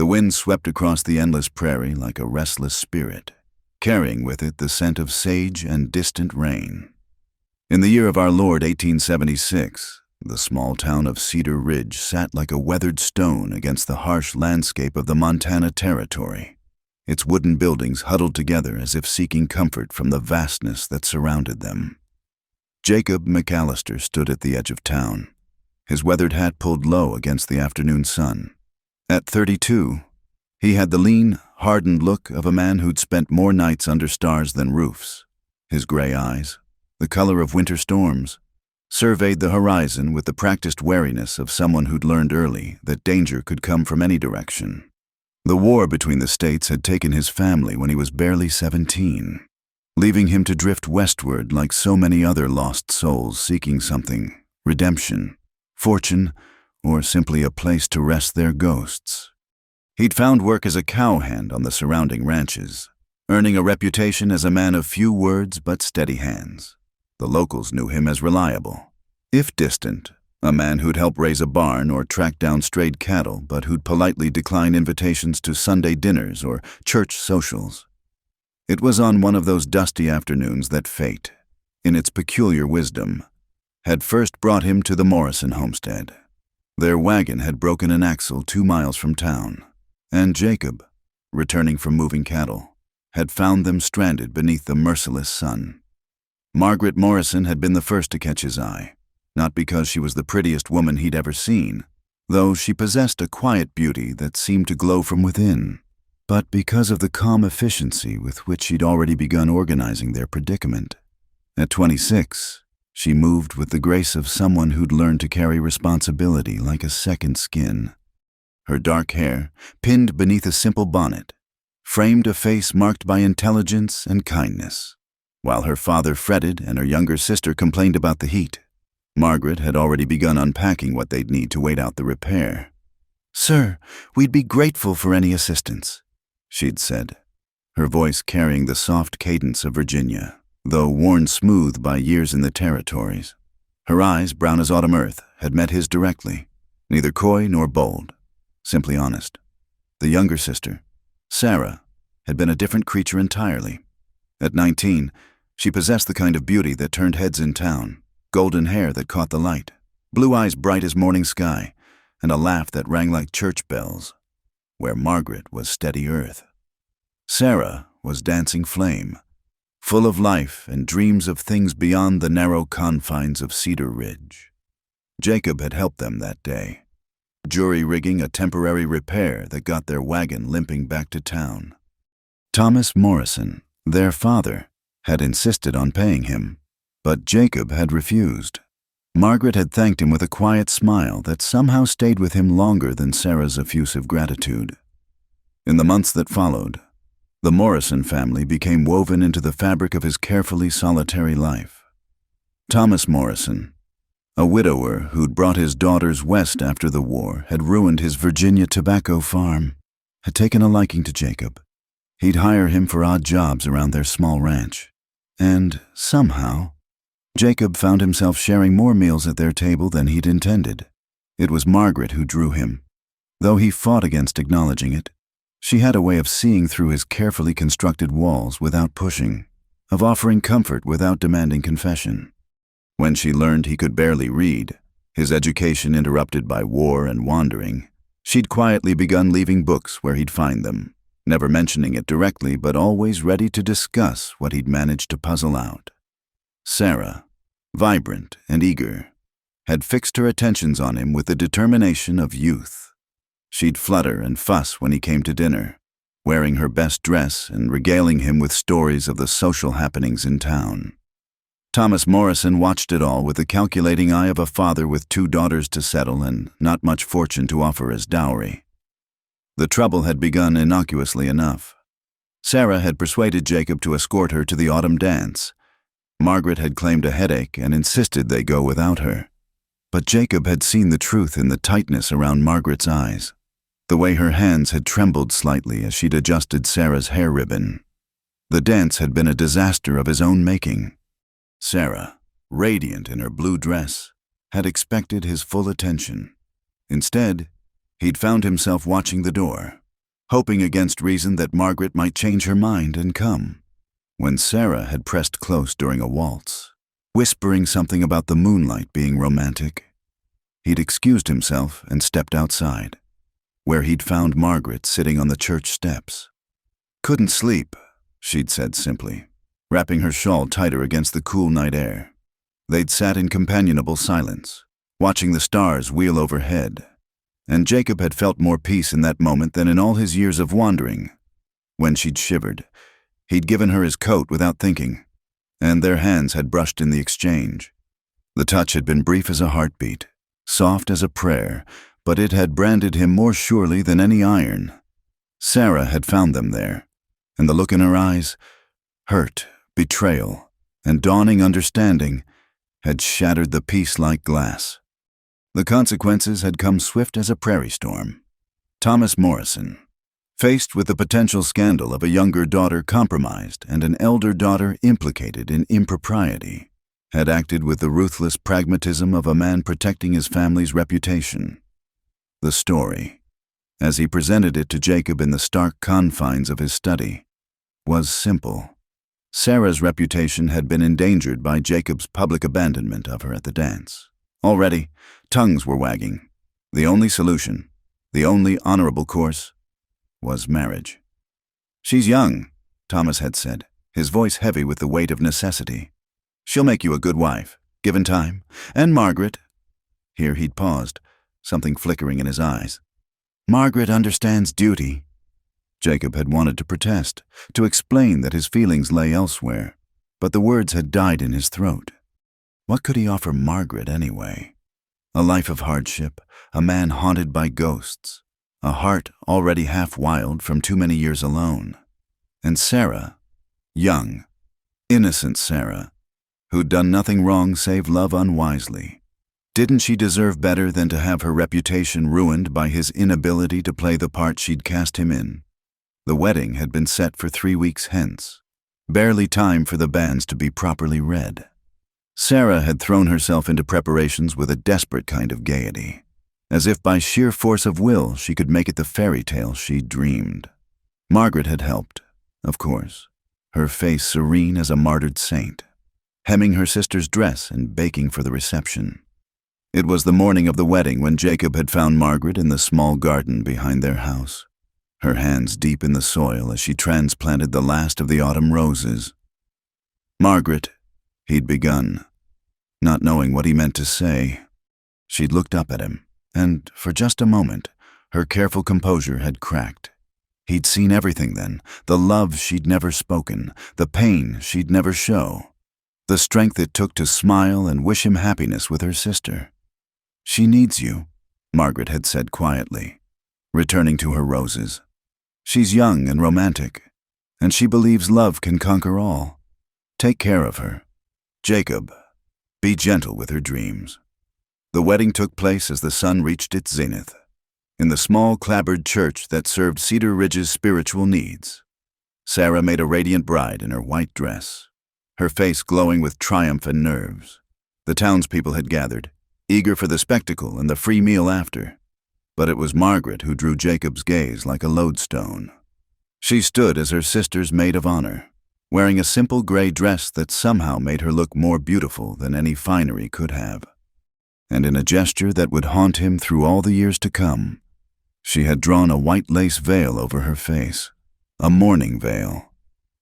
The wind swept across the endless prairie like a restless spirit, carrying with it the scent of sage and distant rain. In the year of our Lord 1876, the small town of Cedar Ridge sat like a weathered stone against the harsh landscape of the Montana Territory, its wooden buildings huddled together as if seeking comfort from the vastness that surrounded them. Jacob McAllister stood at the edge of town, his weathered hat pulled low against the afternoon sun. At 32, he had the lean, hardened look of a man who'd spent more nights under stars than roofs. His gray eyes, the color of winter storms, surveyed the horizon with the practiced wariness of someone who'd learned early that danger could come from any direction. The war between the states had taken his family when he was barely 17, leaving him to drift westward like so many other lost souls seeking something, redemption, fortune, or simply a place to rest their ghosts. He'd found work as a cowhand on the surrounding ranches, earning a reputation as a man of few words but steady hands. The locals knew him as reliable, if distant, a man who'd help raise a barn or track down strayed cattle, but who'd politely decline invitations to Sunday dinners or church socials. It was on one of those dusty afternoons that fate, in its peculiar wisdom, had first brought him to the Morrison homestead. Their wagon had broken an axle 2 miles from town, and Jacob, returning from moving cattle, had found them stranded beneath the merciless sun. Margaret Morrison had been the first to catch his eye, not because she was the prettiest woman he'd ever seen, though she possessed a quiet beauty that seemed to glow from within, but because of the calm efficiency with which she'd already begun organizing their predicament. At 26, she moved with the grace of someone who'd learned to carry responsibility like a second skin. Her dark hair, pinned beneath a simple bonnet, framed a face marked by intelligence and kindness. While her father fretted and her younger sister complained about the heat, Margaret had already begun unpacking what they'd need to wait out the repair. "Sir, we'd be grateful for any assistance," she'd said, her voice carrying the soft cadence of Virginia, though worn smooth by years in the territories. Her eyes, brown as autumn earth, had met his directly, neither coy nor bold, simply honest. The younger sister, Sarah, had been a different creature entirely. At 19, she possessed the kind of beauty that turned heads in town, golden hair that caught the light, blue eyes bright as morning sky, and a laugh that rang like church bells, where Margaret was steady earth. Sarah was dancing flame, full of life and dreams of things beyond the narrow confines of Cedar Ridge. Jacob had helped them that day, jury-rigging a temporary repair that got their wagon limping back to town. Thomas Morrison, their father, had insisted on paying him, but Jacob had refused. Margaret had thanked him with a quiet smile that somehow stayed with him longer than Sarah's effusive gratitude. In the months that followed, the Morrison family became woven into the fabric of his carefully solitary life. Thomas Morrison, a widower who'd brought his daughters west after the war, had ruined his Virginia tobacco farm, had taken a liking to Jacob. He'd hire him for odd jobs around their small ranch. And, somehow, Jacob found himself sharing more meals at their table than he'd intended. It was Margaret who drew him. Though he fought against acknowledging it, she had a way of seeing through his carefully constructed walls without pushing, of offering comfort without demanding confession. When she learned he could barely read, his education interrupted by war and wandering, she'd quietly begun leaving books where he'd find them, never mentioning it directly but always ready to discuss what he'd managed to puzzle out. Sarah, vibrant and eager, had fixed her attentions on him with the determination of youth. She'd flutter and fuss when he came to dinner, wearing her best dress and regaling him with stories of the social happenings in town. Thomas Morrison watched it all with the calculating eye of a father with 2 daughters to settle and not much fortune to offer as dowry. The trouble had begun innocuously enough. Sarah had persuaded Jacob to escort her to the autumn dance. Margaret had claimed a headache and insisted they go without her. But Jacob had seen the truth in the tightness around Margaret's eyes, the way her hands had trembled slightly as she'd adjusted Sarah's hair ribbon. The dance had been a disaster of his own making. Sarah, radiant in her blue dress, had expected his full attention. Instead, he'd found himself watching the door, hoping against reason that Margaret might change her mind and come. When Sarah had pressed close during a waltz, whispering something about the moonlight being romantic, he'd excused himself and stepped outside, where he'd found Margaret sitting on the church steps. "Couldn't sleep," she'd said simply, wrapping her shawl tighter against the cool night air. They'd sat in companionable silence, watching the stars wheel overhead, and Jacob had felt more peace in that moment than in all his years of wandering. When she'd shivered, he'd given her his coat without thinking, and their hands had brushed in the exchange. The touch had been brief as a heartbeat, soft as a prayer, but it had branded him more surely than any iron. Sarah had found them there, and the look in her eyes, hurt, betrayal, and dawning understanding, had shattered the peace like glass. The consequences had come swift as a prairie storm. Thomas Morrison, faced with the potential scandal of a younger daughter compromised and an elder daughter implicated in impropriety, had acted with the ruthless pragmatism of a man protecting his family's reputation. The story, as he presented it to Jacob in the stark confines of his study, was simple. Sarah's reputation had been endangered by Jacob's public abandonment of her at the dance. Already, tongues were wagging. The only solution, the only honorable course, was marriage. "She's young," Thomas had said, his voice heavy with the weight of necessity. "She'll make you a good wife, given time. And Margaret—" Here he'd paused, something flickering in his eyes. "Margaret understands duty." Jacob had wanted to protest, to explain that his feelings lay elsewhere, but the words had died in his throat. What could he offer Margaret anyway? A life of hardship, a man haunted by ghosts, a heart already half wild from too many years alone. And Sarah, young, innocent Sarah, who'd done nothing wrong save love unwisely. Didn't she deserve better than to have her reputation ruined by his inability to play the part she'd cast him in? The wedding had been set for 3 weeks hence, barely time for the banns to be properly read. Sarah had thrown herself into preparations with a desperate kind of gaiety, as if by sheer force of will she could make it the fairy tale she'd dreamed. Margaret had helped, of course, her face serene as a martyred saint, hemming her sister's dress and baking for the reception. It was the morning of the wedding when Jacob had found Margaret in the small garden behind their house, her hands deep in the soil as she transplanted the last of the autumn roses. "Margaret," he'd begun, not knowing what he meant to say. She'd looked up at him, and for just a moment, her careful composure had cracked. He'd seen everything then, the love she'd never spoken, the pain she'd never show, the strength it took to smile and wish him happiness with her sister. "She needs you," Margaret had said quietly, returning to her roses. "She's young and romantic, and she believes love can conquer all. Take care of her. Jacob, be gentle with her dreams." The wedding took place as the sun reached its zenith, in the small clapboard church that served Cedar Ridge's spiritual needs. Sarah made a radiant bride in her white dress, her face glowing with triumph and nerves. The townspeople had gathered, eager for the spectacle and the free meal after. But it was Margaret who drew Jacob's gaze like a lodestone. She stood as her sister's maid of honor, wearing a simple gray dress that somehow made her look more beautiful than any finery could have. And in a gesture that would haunt him through all the years to come, she had drawn a white lace veil over her face, a mourning veil,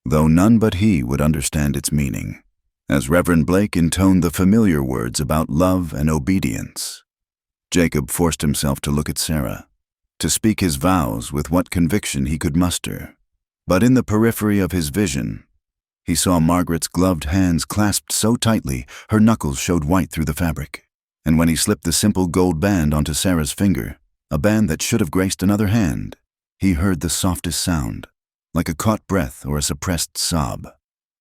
though none but he would understand its meaning, as Reverend Blake intoned the familiar words about love and obedience. Jacob forced himself to look at Sarah, to speak his vows with what conviction he could muster. But in the periphery of his vision, he saw Margaret's gloved hands clasped so tightly her knuckles showed white through the fabric. And when he slipped the simple gold band onto Sarah's finger, a band that should have graced another hand, he heard the softest sound, like a caught breath or a suppressed sob.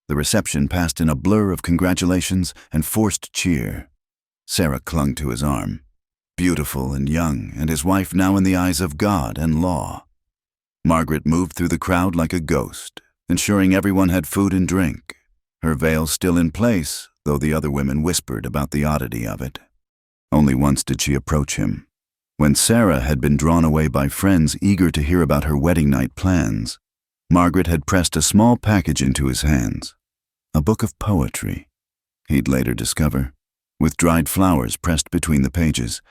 The reception passed in a blur of congratulations and forced cheer. Sarah clung to his arm, beautiful and young, and his wife now in the eyes of God and law. Margaret moved through the crowd like a ghost, ensuring everyone had food and drink, her veil still in place, though the other women whispered about the oddity of it. Only once did she approach him, When Sarah had been drawn away by friends eager to hear about her wedding night plans, Margaret had pressed a small package into his hands. A book of poetry, he'd later discover, with dried flowers pressed between the pages.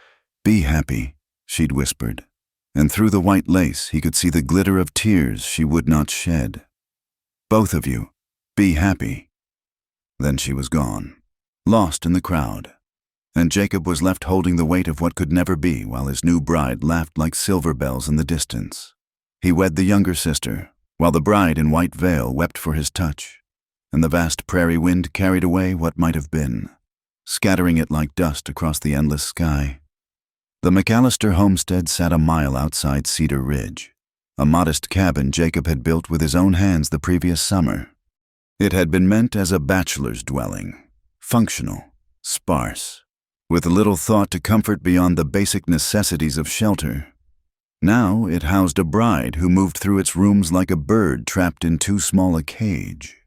"Be happy," she'd whispered, and through the white lace he could see the glitter of tears she would not shed. "Both of you, be happy." Then she was gone, lost in the crowd, and Jacob was left holding the weight of what could never be while his new bride laughed like silver bells in the distance. He wed the younger sister, while the bride in white veil wept for his touch, and the vast prairie wind carried away what might have been, scattering it like dust across the endless sky. The McAllister homestead sat a mile outside Cedar Ridge, a modest cabin Jacob had built with his own hands the previous summer. It had been meant as a bachelor's dwelling, functional, sparse, with little thought to comfort beyond the basic necessities of shelter. Now it housed a bride who moved through its rooms like a bird trapped in too small a cage.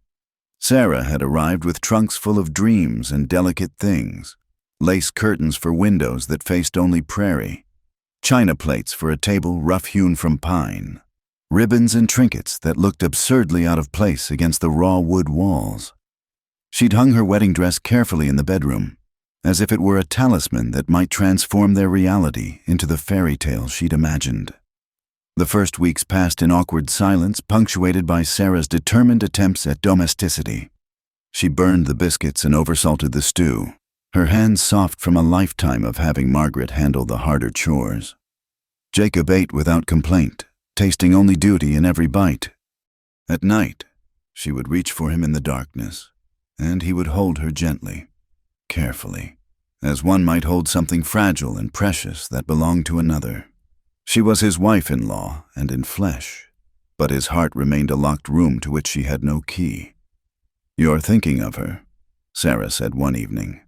Sarah had arrived with trunks full of dreams and delicate things, lace curtains for windows that faced only prairie, china plates for a table rough-hewn from pine, ribbons and trinkets that looked absurdly out of place against the raw wood walls. She'd hung her wedding dress carefully in the bedroom, as if it were a talisman that might transform their reality into the fairy tale she'd imagined. The first weeks passed in awkward silence, punctuated by Sarah's determined attempts at domesticity. She burned the biscuits and oversalted the stew, her hands soft from a lifetime of having Margaret handle the harder chores. Jacob ate without complaint, tasting only duty in every bite. At night, she would reach for him in the darkness, and he would hold her gently, carefully, as one might hold something fragile and precious that belonged to another. She was his wife-in-law and in flesh, but his heart remained a locked room to which she had no key. "You're thinking of her," Sarah said one evening.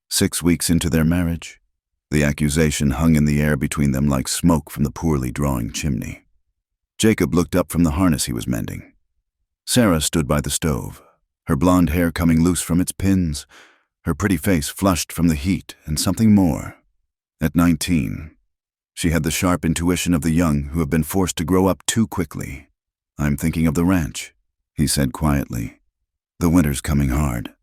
6 weeks into their marriage, the accusation hung in the air between them like smoke from the poorly drawing chimney. Jacob looked up from the harness he was mending. Sarah stood by the stove, her blonde hair coming loose from its pins, her pretty face flushed from the heat and something more. At 19, she had the sharp intuition of the young who have been forced to grow up too quickly. "I'm thinking of the ranch," he said quietly. "The winter's coming hard.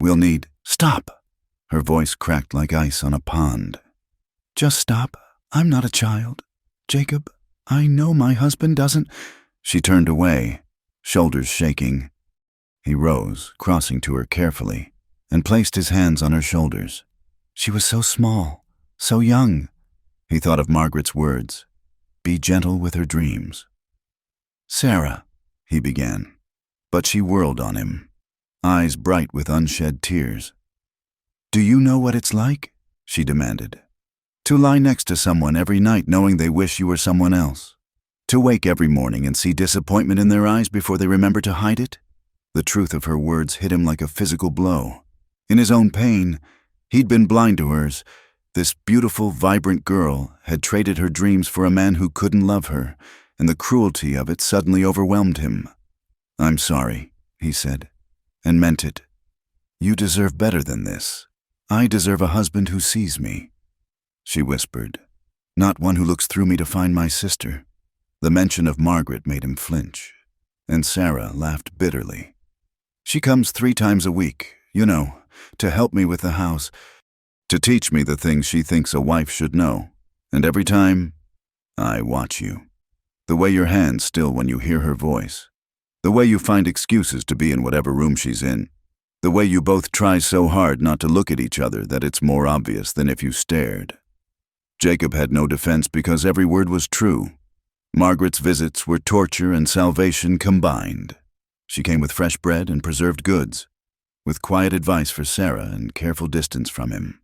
We'll need—" "Stop!" Her voice cracked like ice on a pond. "Just stop. I'm not a child. Jacob, I know my husband doesn't—" She turned away, shoulders shaking. He rose, crossing to her carefully, and placed his hands on her shoulders. She was so small, so young. He thought of Margaret's words, "Be gentle with her dreams." "Sarah," he began, but she whirled on him, eyes bright with unshed tears. "Do you know what it's like?" she demanded. "To lie next to someone every night knowing they wish you were someone else? To wake every morning and see disappointment in their eyes before they remember to hide it?" The truth of her words hit him like a physical blow. In his own pain, he'd been blind to hers. This beautiful, vibrant girl had traded her dreams for a man who couldn't love her, and the cruelty of it suddenly overwhelmed him. "I'm sorry," he said, and meant it. "You deserve better than this. I deserve a husband who sees me," she whispered, "not one who looks through me to find my sister." The mention of Margaret made him flinch, and Sarah laughed bitterly. "She comes 3 times a week, you know, to help me with the house, to teach me the things she thinks a wife should know, and every time, I watch you. The way your hands still when you hear her voice, the way you find excuses to be in whatever room she's in, the way you both try so hard not to look at each other that it's more obvious than if you stared." Jacob had no defense because every word was true. Margaret's visits were torture and salvation combined. She came with fresh bread and preserved goods, with quiet advice for Sarah and careful distance from him.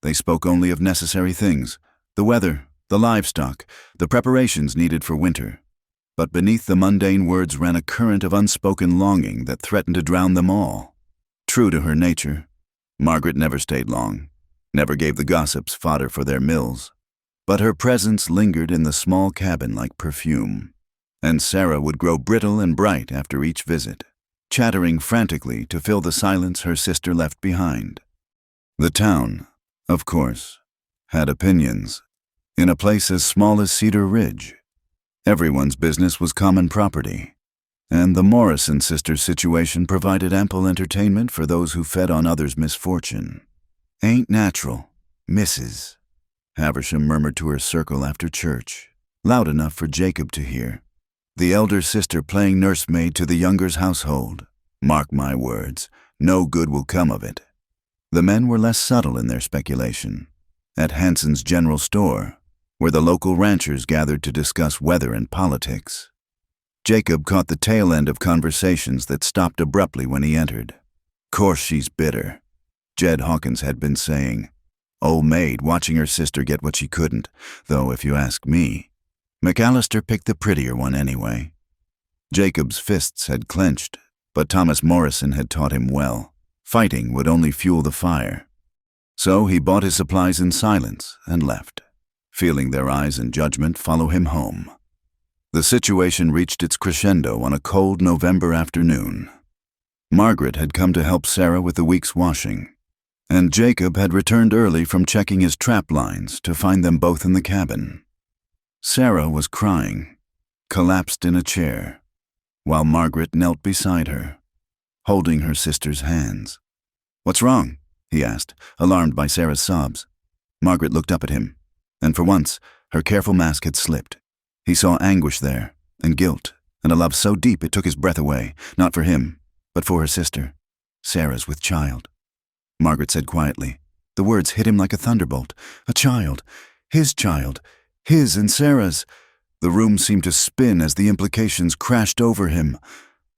They spoke only of necessary things, the weather, the livestock, the preparations needed for winter. But beneath the mundane words ran a current of unspoken longing that threatened to drown them all. True to her nature, Margaret never stayed long, never gave the gossips fodder for their mills. But her presence lingered in the small cabin like perfume, and Sarah would grow brittle and bright after each visit, chattering frantically to fill the silence her sister left behind. The town, of course, had opinions. in a place as small as Cedar Ridge. Everyone's business was common property, and the Morrison sisters' situation provided ample entertainment for those who fed on others' misfortune. "Ain't natural, Mrs." Havisham murmured to her circle after church, loud enough for Jacob to hear. The elder sister playing nursemaid to the younger's household. Mark my words, no good will come of it. The men were less subtle in their speculation. At Hanson's general store, where the local ranchers gathered to discuss weather and politics, Jacob caught the tail end of conversations that stopped abruptly when he entered. "Course she's bitter," Jed Hawkins had been saying. "Old maid watching her sister get what she couldn't, though if you ask me, McAllister picked the prettier one anyway." Jacob's fists had clenched, but Thomas Morrison had taught him well. Fighting would only fuel the fire. So he bought his supplies in silence and left, feeling their eyes and judgment follow him home. The situation reached its crescendo on a cold November afternoon. Margaret had come to help Sarah with the week's washing, and Jacob had returned early from checking his trap lines to find them both in the cabin. Sarah was crying, collapsed in a chair, while Margaret knelt beside her, holding her sister's hands. "What's wrong?" he asked, alarmed by Sarah's sobs. Margaret looked up at him, and for once, her careful mask had slipped. He saw anguish there, and guilt, and a love so deep it took his breath away, not for him, but for her sister. Sarah's with child. Margaret said quietly. The words hit him like a thunderbolt. A child. His child. His and Sarah's. The room seemed to spin as the implications crashed over him.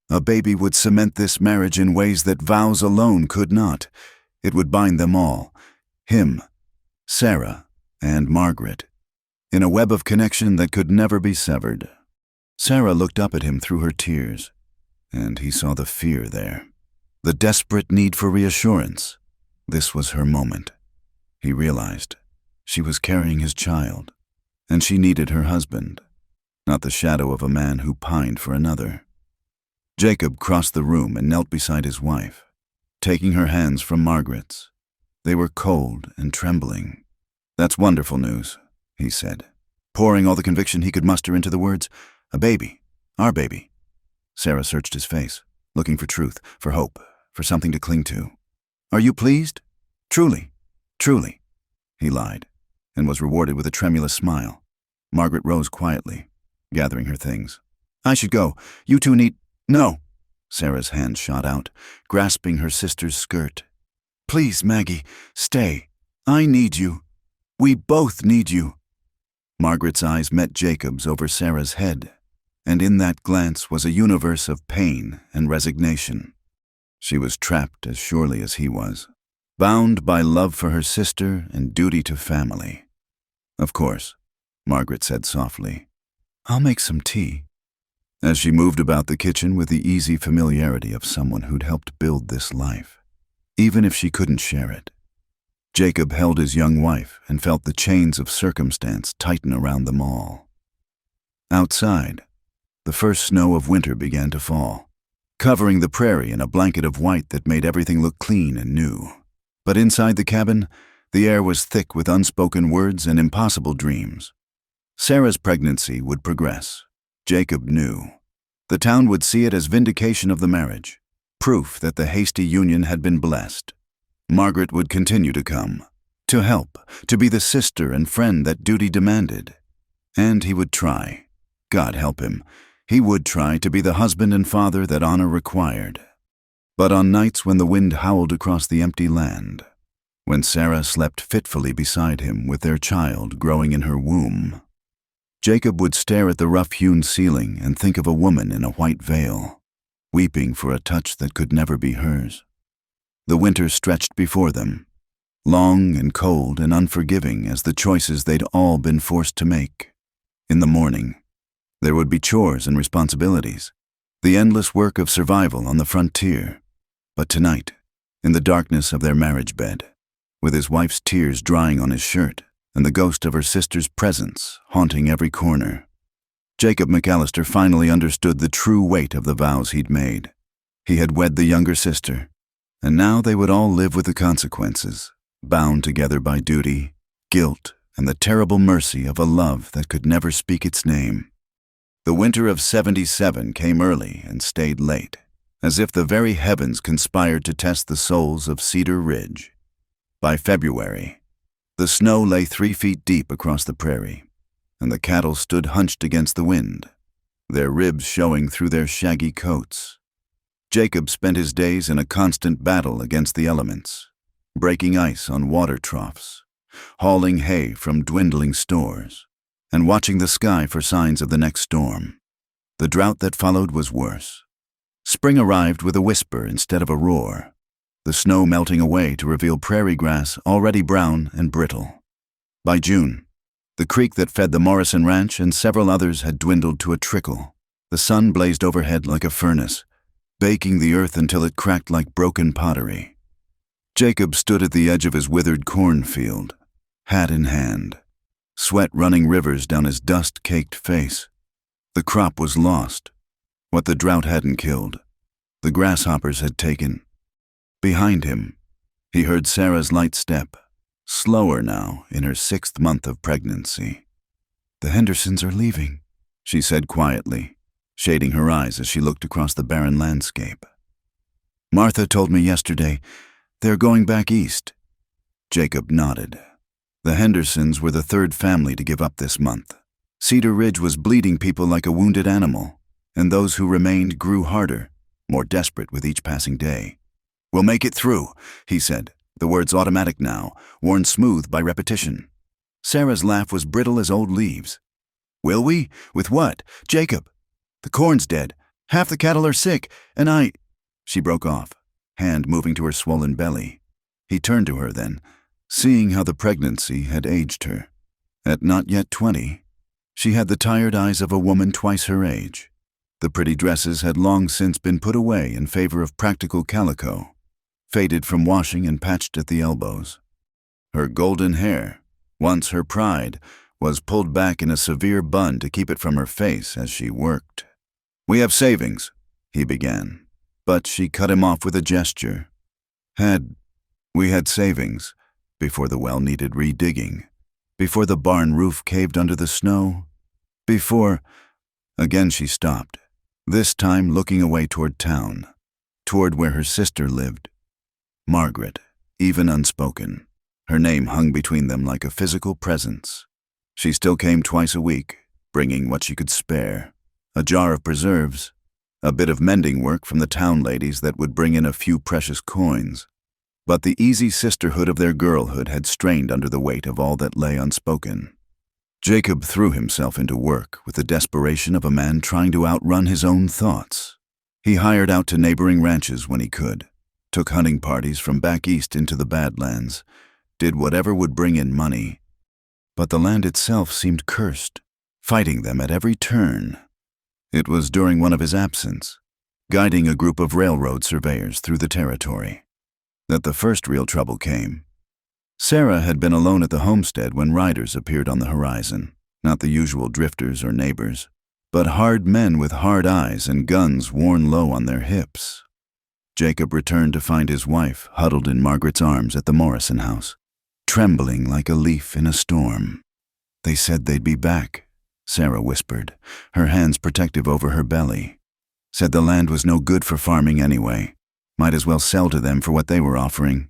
A baby would cement this marriage in ways that vows alone could not. It would bind them all. Him, Sarah, and Margaret, in a web of connection that could never be severed. Sarah looked up at him through her tears, and he saw the fear there. The desperate need for reassurance. This was her moment. He realized she was carrying his child, and she needed her husband, not the shadow of a man who pined for another. Jacob crossed the room and knelt beside his wife, taking her hands from Margaret's. They were cold and trembling. "That's wonderful news," he said, pouring all the conviction he could muster into the words. "A baby. Our baby." Sarah searched his face, looking for truth, for hope, for something to cling to. "Are you pleased?" "Truly, truly," he lied, and was rewarded with a tremulous smile. Margaret rose quietly, gathering her things. "I should go. You two need—" "No." Sarah's hand shot out, grasping her sister's skirt. "Please, Maggie, stay. I need you. We both need you." Margaret's eyes met Jacob's over Sarah's head, and in that glance was a universe of pain and resignation. She was trapped as surely as he was, bound by love for her sister and duty to family. "Of course," Margaret said softly. "I'll make some tea," as she moved about the kitchen with the easy familiarity of someone who'd helped build this life, even if she couldn't share it. Jacob held his young wife and felt the chains of circumstance tighten around them all. Outside, the first snow of winter began to fall, covering the prairie in a blanket of white that made everything look clean and new. But inside the cabin, the air was thick with unspoken words and impossible dreams. Sarah's pregnancy would progress. Jacob knew. The town would see it as vindication of the marriage, proof that the hasty union had been blessed. Margaret would continue to come, to help, to be the sister and friend that duty demanded. And he would try. God help him. He would try to be the husband and father that honor required. But on nights when the wind howled across the empty land, when Sarah slept fitfully beside him with their child growing in her womb, Jacob would stare at the rough-hewn ceiling and think of a woman in a white veil, weeping for a touch that could never be hers. The winter stretched before them, long and cold and unforgiving as the choices they'd all been forced to make. In the morning, there would be chores and responsibilities, the endless work of survival on the frontier. But tonight, in the darkness of their marriage bed, with his wife's tears drying on his shirt and the ghost of her sister's presence haunting every corner, Jacob McAllister finally understood the true weight of the vows he'd made. He had wed the younger sister, and now they would all live with the consequences, bound together by duty, guilt, and the terrible mercy of a love that could never speak its name. The winter of '77 came early and stayed late, as if the very heavens conspired to test the souls of Cedar Ridge. By February, the snow lay 3 feet deep across the prairie, and the cattle stood hunched against the wind, their ribs showing through their shaggy coats. Jacob spent his days in a constant battle against the elements, breaking ice on water troughs, hauling hay from dwindling stores, and watching the sky for signs of the next storm. The drought that followed was worse. Spring arrived with a whisper instead of a roar, the snow melting away to reveal prairie grass already brown and brittle. By June, the creek that fed the Morrison Ranch and several others had dwindled to a trickle. The sun blazed overhead like a furnace, baking the earth until it cracked like broken pottery. Jacob stood at the edge of his withered cornfield, hat in hand, sweat running rivers down his dust-caked face. The crop was lost. What the drought hadn't killed, the grasshoppers had taken. Behind him, he heard Sarah's light step, slower now in her 6th month of pregnancy. "The Hendersons are leaving," she said quietly, shading her eyes as she looked across the barren landscape. "Martha told me yesterday they're going back east." Jacob nodded. The Hendersons were the 3rd family to give up this month. Cedar Ridge was bleeding people like a wounded animal, and those who remained grew harder, more desperate with each passing day. "We'll make it through," he said, the words automatic now, worn smooth by repetition. Sarah's laugh was brittle as old leaves. "Will we? With what? Jacob, the corn's dead. Half the cattle are sick, and I—" She broke off, hand moving to her swollen belly. He turned to her then, seeing how the pregnancy had aged her. At not yet 20, she had the tired eyes of a woman twice her age. The pretty dresses had long since been put away in favor of practical calico, faded from washing and patched at the elbows. Her golden hair, once her pride, was pulled back in a severe bun to keep it from her face as she worked. "We have savings," he began, but she cut him off with a gesture. We had savings, before the well needed redigging, before the barn roof caved under the snow, before— Again she stopped, this time looking away toward town, toward where her sister lived. Margaret, even unspoken, her name hung between them like a physical presence. She still came twice a week, bringing what she could spare, a jar of preserves, a bit of mending work from the town ladies that would bring in a few precious coins. But the easy sisterhood of their girlhood had strained under the weight of all that lay unspoken. Jacob threw himself into work with the desperation of a man trying to outrun his own thoughts. He hired out to neighboring ranches when he could, took hunting parties from back east into the Badlands, did whatever would bring in money. But the land itself seemed cursed, fighting them at every turn. It was during one of his absence, guiding a group of railroad surveyors through the territory, that the first real trouble came. Sarah had been alone at the homestead when riders appeared on the horizon, not the usual drifters or neighbors, but hard men with hard eyes and guns worn low on their hips. Jacob returned to find his wife huddled in Margaret's arms at the Morrison house, trembling like a leaf in a storm. "They said they'd be back," Sarah whispered, her hands protective over her belly. "Said the land was no good for farming anyway. Might as well sell to them for what they were offering.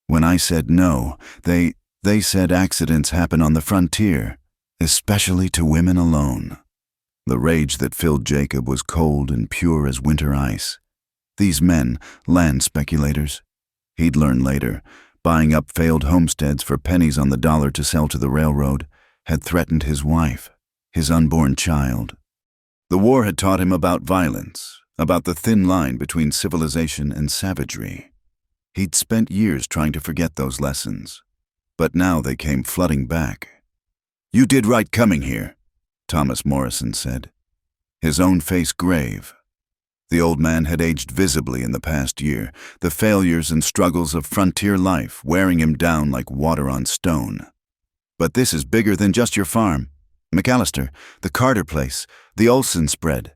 When I said no, they said accidents happen on the frontier, especially to women alone." The rage that filled Jacob was cold and pure as winter ice. These men, land speculators, he'd learn later, buying up failed homesteads for pennies on the dollar to sell to the railroad, had threatened his wife, his unborn child. The war had taught him about violence, about the thin line between civilization and savagery. He'd spent years trying to forget those lessons, but now they came flooding back. "You did right coming here," Thomas Morrison said, his own face grave. The old man had aged visibly in the past year, the failures and struggles of frontier life wearing him down like water on stone. "But this is bigger than just your farm. McAllister, the Carter place, the Olson spread.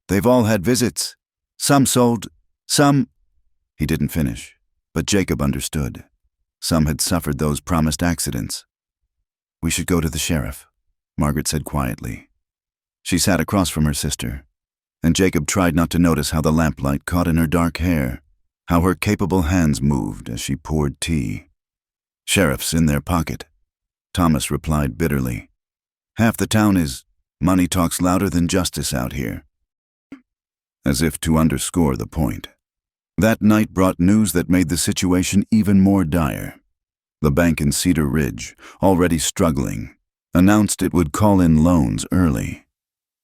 They've all had visits. Some sold, some—" He didn't finish, but Jacob understood. Some had suffered those promised accidents. "We should go to the sheriff," Margaret said quietly. She sat across from her sister, and Jacob tried not to notice how the lamplight caught in her dark hair, how her capable hands moved as she poured tea. "Sheriff's in their pocket," Thomas replied bitterly. "Half the town is, money talks louder than justice out here." As if to underscore the point. That night brought news that made the situation even more dire. The bank in Cedar Ridge, already struggling, announced it would call in loans early.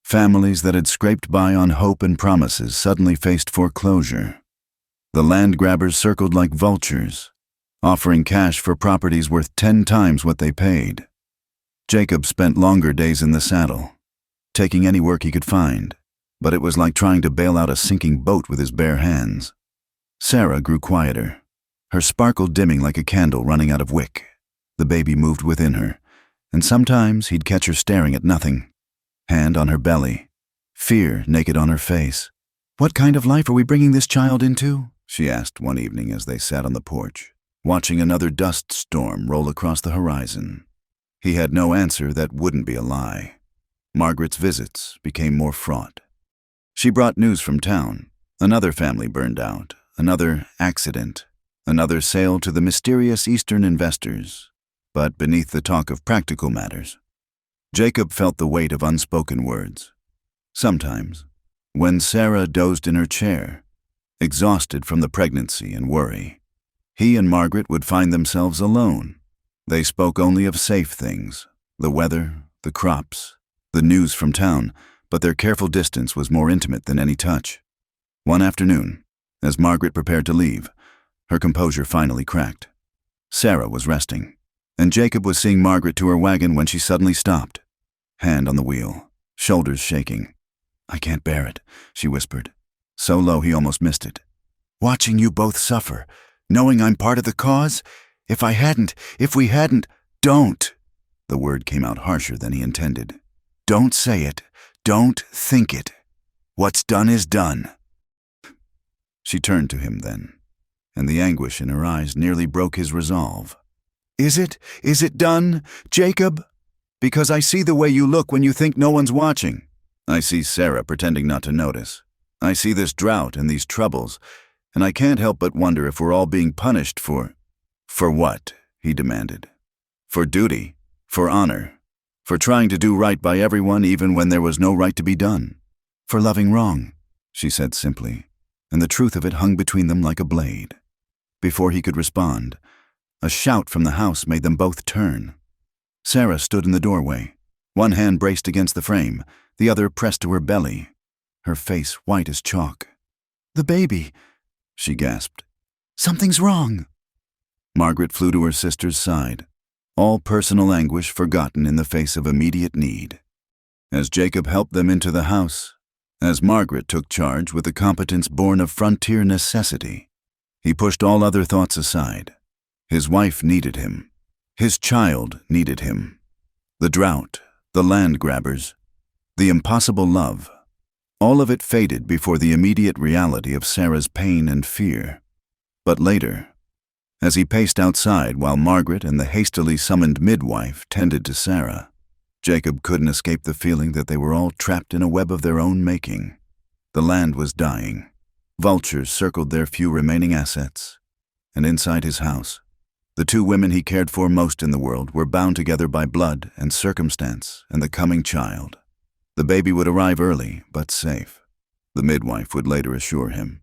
Families that had scraped by on hope and promises suddenly faced foreclosure. The land grabbers circled like vultures, offering cash for properties worth 10 times what they paid. Jacob spent longer days in the saddle, taking any work he could find, but it was like trying to bail out a sinking boat with his bare hands. Sarah grew quieter, her sparkle dimming like a candle running out of wick. The baby moved within her, and sometimes he'd catch her staring at nothing, hand on her belly, fear naked on her face. "What kind of life are we bringing this child into?" she asked one evening as they sat on the porch, watching another dust storm roll across the horizon. He had no answer that wouldn't be a lie. Margaret's visits became more fraught. She brought news from town. Another family burned out, another accident, another sale to the mysterious Eastern investors. But beneath the talk of practical matters, Jacob felt the weight of unspoken words. Sometimes, when Sarah dozed in her chair, exhausted from the pregnancy and worry, he and Margaret would find themselves alone. They spoke only of safe things, the weather, the crops, the news from town, but their careful distance was more intimate than any touch. One afternoon, as Margaret prepared to leave, her composure finally cracked. Sarah was resting, and Jacob was seeing Margaret to her wagon when she suddenly stopped, hand on the wheel, shoulders shaking. "I can't bear it," she whispered, so low he almost missed it. "Watching you both suffer, knowing I'm part of the cause? If we hadn't, don't." The word came out harsher than he intended. "Don't say it. Don't think it. What's done is done." She turned to him then, and the anguish in her eyes nearly broke his resolve. Is it done, Jacob? Because I see the way you look when you think no one's watching. I see Sarah pretending not to notice. I see this drought and these troubles, and I can't help but wonder if we're all being punished for... For what? He demanded. For duty, for honor, for trying to do right by everyone even when there was no right to be done. For loving wrong, she said simply, and the truth of it hung between them like a blade. Before he could respond, a shout from the house made them both turn. Sarah stood in the doorway, one hand braced against the frame, the other pressed to her belly, her face white as chalk. "The baby," she gasped. "Something's wrong." Margaret flew to her sister's side, all personal anguish forgotten in the face of immediate need. As Jacob helped them into the house, as Margaret took charge with a competence born of frontier necessity, he pushed all other thoughts aside. His wife needed him. His child needed him. The drought, the land grabbers, the impossible love, all of it faded before the immediate reality of Sarah's pain and fear. But later, as he paced outside while Margaret and the hastily summoned midwife tended to Sarah, Jacob couldn't escape the feeling that they were all trapped in a web of their own making. The land was dying. Vultures circled their few remaining assets. And inside his house, the two women he cared for most in the world were bound together by blood and circumstance and the coming child. The baby would arrive early, but safe, the midwife would later assure him.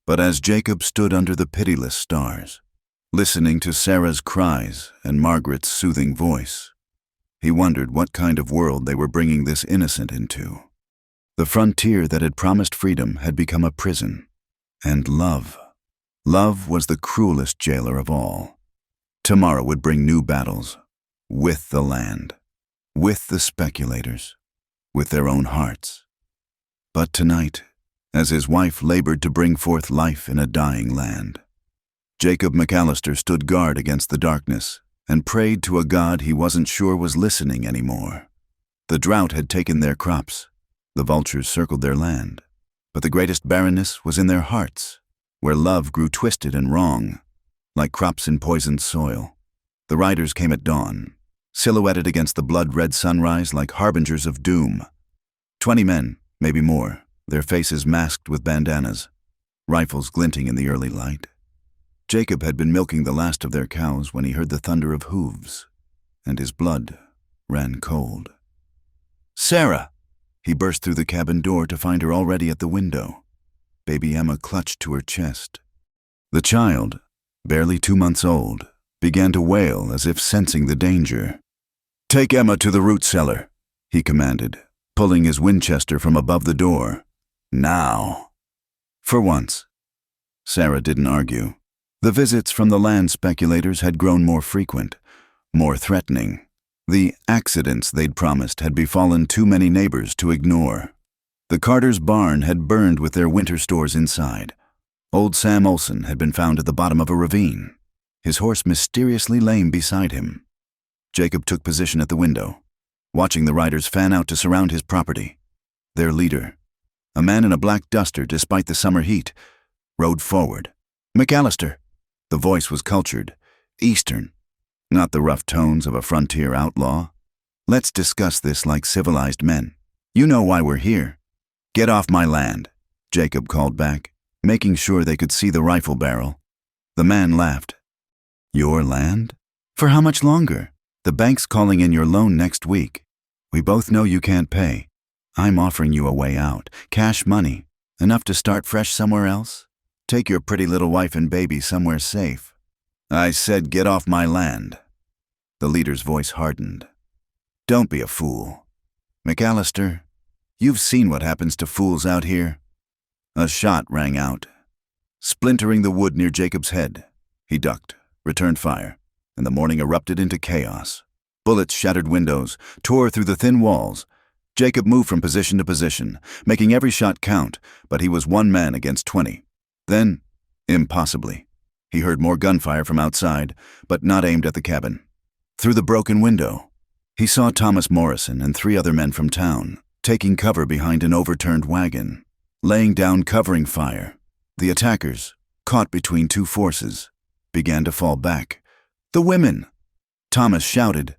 But as Jacob stood under the pitiless stars, listening to Sarah's cries and Margaret's soothing voice, he wondered what kind of world they were bringing this innocent into. The frontier that had promised freedom had become a prison. And love was the cruelest jailer of all. Tomorrow would bring new battles, with the land, with the speculators, with their own hearts. But tonight, as his wife labored to bring forth life in a dying land, Jacob McAllister stood guard against the darkness and prayed to a God he wasn't sure was listening anymore. The drought had taken their crops, the vultures circled their land, but the greatest barrenness was in their hearts, where love grew twisted and wrong, like crops in poisoned soil. The riders came at dawn, silhouetted against the blood-red sunrise like harbingers of doom. 20 men, maybe more, their faces masked with bandanas, rifles glinting in the early light. Jacob had been milking the last of their cows when he heard the thunder of hooves, and his blood ran cold. "Sarah!" He burst through the cabin door to find her already at the window. Baby Emma clutched to her chest. The child, barely 2 months old, began to wail as if sensing the danger. "Take Emma to the root cellar," he commanded, pulling his Winchester from above the door. "Now." For once, Sarah didn't argue. The visits from the land speculators had grown more frequent, more threatening. The accidents they'd promised had befallen too many neighbors to ignore. The Carters' barn had burned with their winter stores inside. Old Sam Olson had been found at the bottom of a ravine, his horse mysteriously lame beside him. Jacob took position at the window, watching the riders fan out to surround his property. Their leader, a man in a black duster despite the summer heat, rode forward. "McAllister." The voice was cultured, Eastern, not the rough tones of a frontier outlaw. "Let's discuss this like civilized men. You know why we're here." "Get off my land," Jacob called back, making sure they could see the rifle barrel. The man laughed. "Your land? For how much longer? The bank's calling in your loan next week. We both know you can't pay. I'm offering you a way out, cash money, enough to start fresh somewhere else. Take your pretty little wife and baby somewhere safe." "I said get off my land." The leader's voice hardened. "Don't be a fool. McAllister, you've seen what happens to fools out here." A shot rang out, splintering the wood near Jacob's head. He ducked, returned fire, and the morning erupted into chaos. Bullets shattered windows, tore through the thin walls. Jacob moved from position to position, making every shot count, but he was 1 man against 20. Then, impossibly, he heard more gunfire from outside, but not aimed at the cabin. Through the broken window, he saw Thomas Morrison and 3 other men from town, taking cover behind an overturned wagon, laying down covering fire. The attackers, caught between 2 forces, began to fall back. "The women!" Thomas shouted.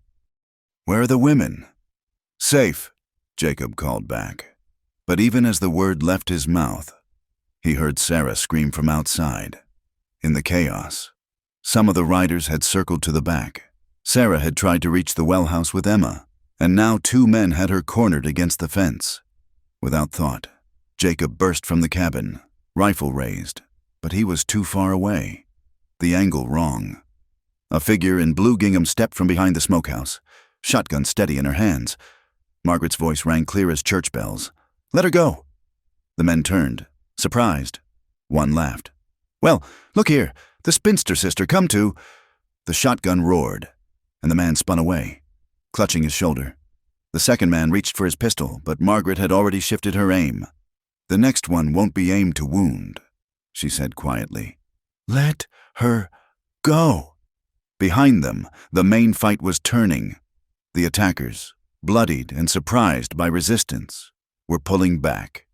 "Where are the women?" "Safe," Jacob called back. But even as the word left his mouth, he heard Sarah scream from outside. In the chaos, some of the riders had circled to the back. Sarah had tried to reach the well house with Emma, and now 2 men had her cornered against the fence. Without thought, Jacob burst from the cabin, rifle raised, but he was too far away, the angle wrong. A figure in blue gingham stepped from behind the smokehouse, shotgun steady in her hands. Margaret's voice rang clear as church bells. "Let her go." The men turned, surprised. One laughed. "Well, look here, the spinster sister, come to." The shotgun roared, and the man spun away, clutching his shoulder. The second man reached for his pistol, but Margaret had already shifted her aim. "The next one won't be aimed to wound," she said quietly. "Let her go." Behind them, the main fight was turning. The attackers, bloodied and surprised by resistance, were pulling back.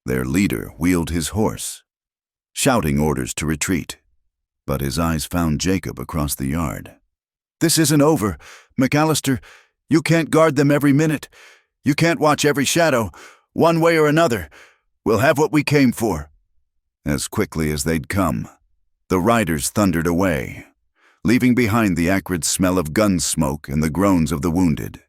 Their leader wheeled his horse, shouting orders to retreat, but his eyes found Jacob across the yard. "This isn't over, McAllister. You can't guard them every minute. You can't watch every shadow. One way or another, we'll have what we came for." As quickly as they'd come, the riders thundered away, leaving behind the acrid smell of gun smoke and the groans of the wounded.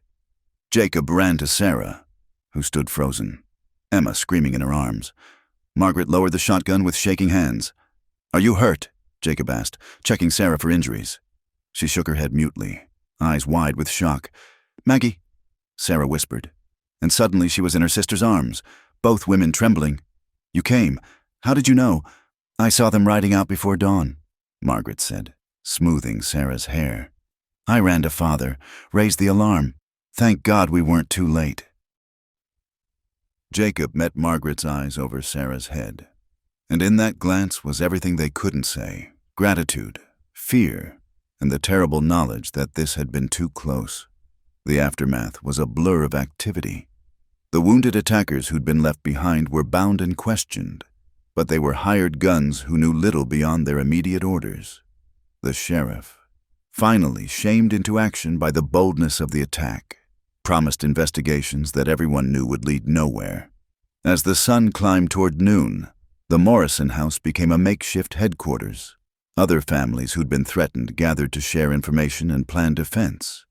Jacob ran to Sarah, who stood frozen, Emma screaming in her arms. Margaret lowered the shotgun with shaking hands. "Are you hurt?" Jacob asked, checking Sarah for injuries. She shook her head mutely, eyes wide with shock. "Maggie," Sarah whispered, and suddenly she was in her sister's arms, both women trembling. "You came. How did you know?" "I saw them riding out before dawn," Margaret said, smoothing Sarah's hair. "I ran to Father, raised the alarm. Thank God we weren't too late." Jacob met Margaret's eyes over Sarah's head, and in that glance was everything they couldn't say: gratitude, fear, and the terrible knowledge that this had been too close. The aftermath was a blur of activity. The wounded attackers who'd been left behind were bound and questioned, but they were hired guns who knew little beyond their immediate orders. The sheriff, finally shamed into action by the boldness of the attack, promised investigations that everyone knew would lead nowhere. As the sun climbed toward noon, the Morrison house became a makeshift headquarters. Other families who'd been threatened gathered to share information and plan defense.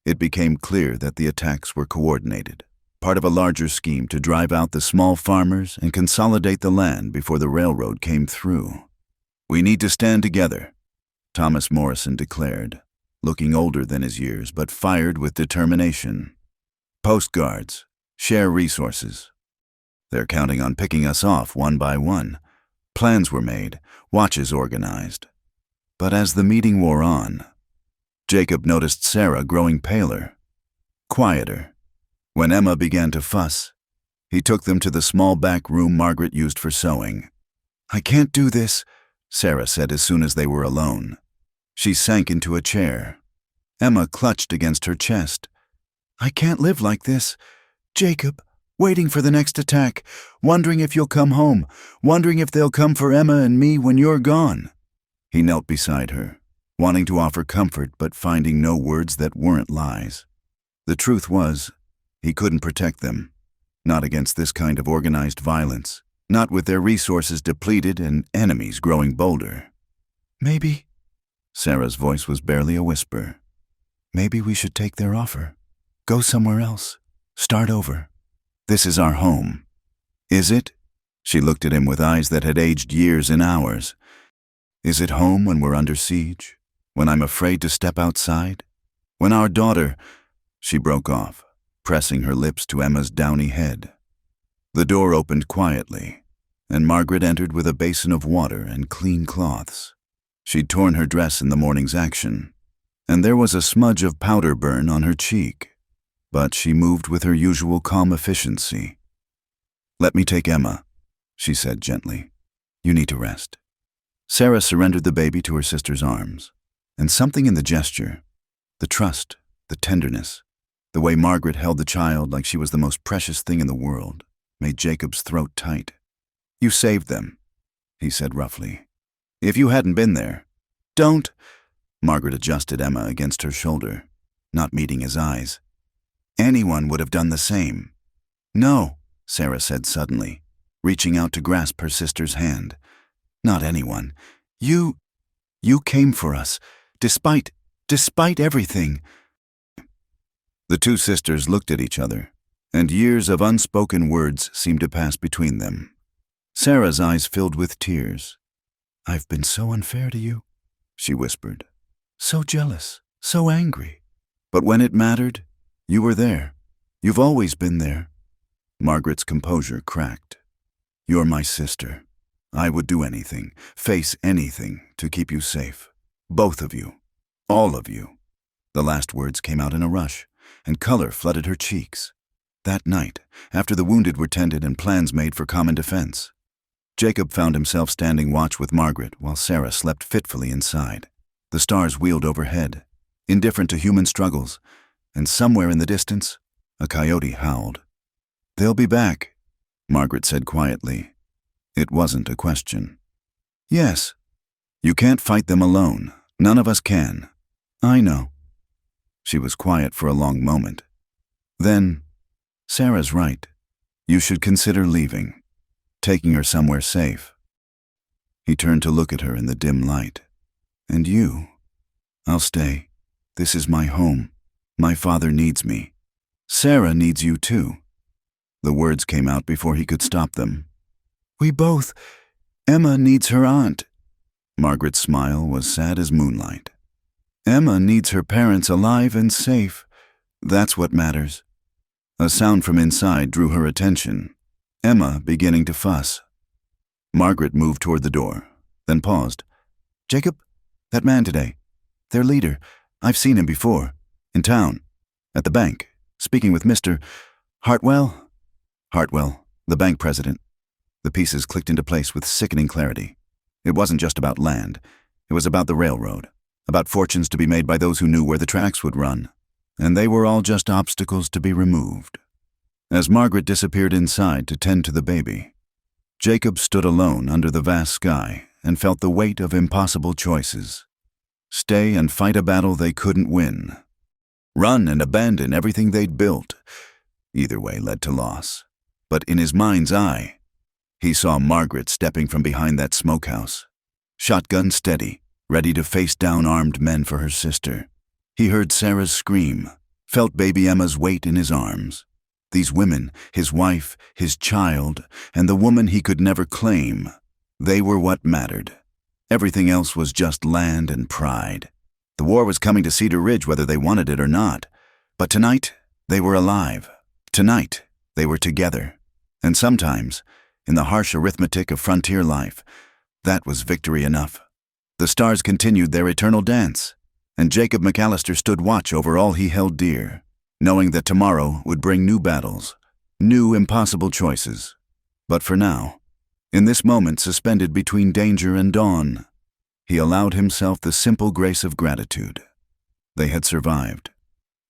It became clear that the attacks were coordinated, part of a larger scheme to drive out the small farmers and consolidate the land before the railroad came through. "We need to stand together," Thomas Morrison declared, looking older than his years but fired with determination. "Post guards, share resources. They're counting on picking us off one by one." Plans were made, watches organized. But as the meeting wore on, Jacob noticed Sarah growing paler, quieter. When Emma began to fuss, he took them to the small back room Margaret used for sewing. "I can't do this," Sarah said as soon as they were alone. She sank into a chair. Emma clutched against her chest. "I can't live like this. Jacob, waiting for the next attack, wondering if you'll come home, wondering if they'll come for Emma and me when you're gone." He knelt beside her, wanting to offer comfort but finding no words that weren't lies. The truth was, he couldn't protect them, not against this kind of organized violence, not with their resources depleted and enemies growing bolder. "Maybe," Sarah's voice was barely a whisper, "maybe we should take their offer. Go somewhere else. Start over. This is our home." "Is it?" She looked at him with eyes that had aged years in hours. "Is it home when we're under siege? When I'm afraid to step outside? When our daughter—" She broke off, pressing her lips to Emma's downy head. The door opened quietly, and Margaret entered with a basin of water and clean cloths. She'd torn her dress in the morning's action, and there was a smudge of powder burn on her cheek. But she moved with her usual calm efficiency. "Let me take Emma," she said gently. "You need to rest." Sarah surrendered the baby to her sister's arms, and something in the gesture, the trust, the tenderness, the way Margaret held the child like she was the most precious thing in the world, made Jacob's throat tight. "You saved them," he said roughly. "If you hadn't been there—" "Don't—" Margaret adjusted Emma against her shoulder, not meeting his eyes. "Anyone would have done the same." "No," Sarah said suddenly, reaching out to grasp her sister's hand. "Not anyone. You came for us, despite everything." The two sisters looked at each other, and years of unspoken words seemed to pass between them. Sarah's eyes filled with tears. "I've been so unfair to you," she whispered. "So jealous, so angry. But when it mattered, you were there. You've always been there." Margaret's composure cracked. "You're my sister. I would do anything, face anything, to keep you safe. Both of you. All of you." The last words came out in a rush, and color flooded her cheeks. That night, after the wounded were tended and plans made for common defense, Jacob found himself standing watch with Margaret while Sarah slept fitfully inside. The stars wheeled overhead, indifferent to human struggles, and somewhere in the distance, a coyote howled. "They'll be back," Margaret said quietly. It wasn't a question. "Yes. You can't fight them alone. None of us can." "I know." She was quiet for a long moment. Then, "Sarah's right. You should consider leaving, taking her somewhere safe." He turned to look at her in the dim light. "And you?" "I'll stay. This is my home. My father needs me. Sarah needs you too." The words came out before he could stop them. "We both. Emma needs her aunt." Margaret's smile was sad as moonlight. "Emma needs her parents alive and safe. That's what matters." A sound from inside drew her attention. Emma beginning to fuss. Margaret moved toward the door, then paused. "Jacob, that man today. Their leader. I've seen him before. In town. At the bank. Speaking with Mr. Hartwell?" "Hartwell, the bank president." The pieces clicked into place with sickening clarity. It wasn't just about land. It was about the railroad, about fortunes to be made by those who knew where the tracks would run. And they were all just obstacles to be removed. As Margaret disappeared inside to tend to the baby, Jacob stood alone under the vast sky and felt the weight of impossible choices. Stay and fight a battle they couldn't win. Run and abandon everything they'd built. Either way led to loss. But in his mind's eye, he saw Margaret stepping from behind that smokehouse, shotgun steady, ready to face down armed men for her sister. He heard Sarah's scream, felt baby Emma's weight in his arms. These women, his wife, his child, and the woman he could never claim, they were what mattered. Everything else was just land and pride. The war was coming to Cedar Ridge whether they wanted it or not. But tonight, they were alive. Tonight, they were together. And sometimes, in the harsh arithmetic of frontier life, that was victory enough. The stars continued their eternal dance, and Jacob McAllister stood watch over all he held dear, knowing that tomorrow would bring new battles, new impossible choices. But for now, in this moment suspended between danger and dawn, he allowed himself the simple grace of gratitude. They had survived.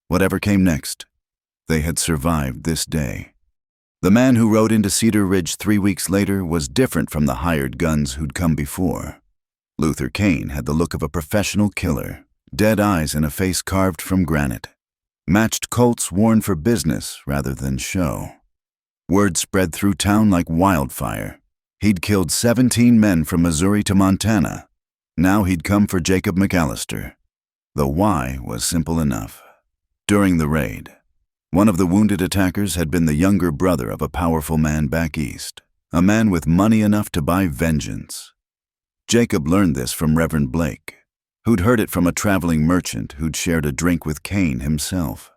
Whatever came next, they had survived this day. The man who rode into Cedar Ridge 3 weeks later was different from the hired guns who'd come before. Luther Kane had the look of a professional killer, dead eyes and a face carved from granite. Matched Colts worn for business rather than show. Word spread through town like wildfire. He'd killed 17 men from Missouri to Montana. Now he'd come for Jacob McAllister. The why was simple enough. During the raid, one of the wounded attackers had been the younger brother of a powerful man back east, a man with money enough to buy vengeance. Jacob learned this from Reverend Blake, who'd heard it from a traveling merchant who'd shared a drink with Kane himself.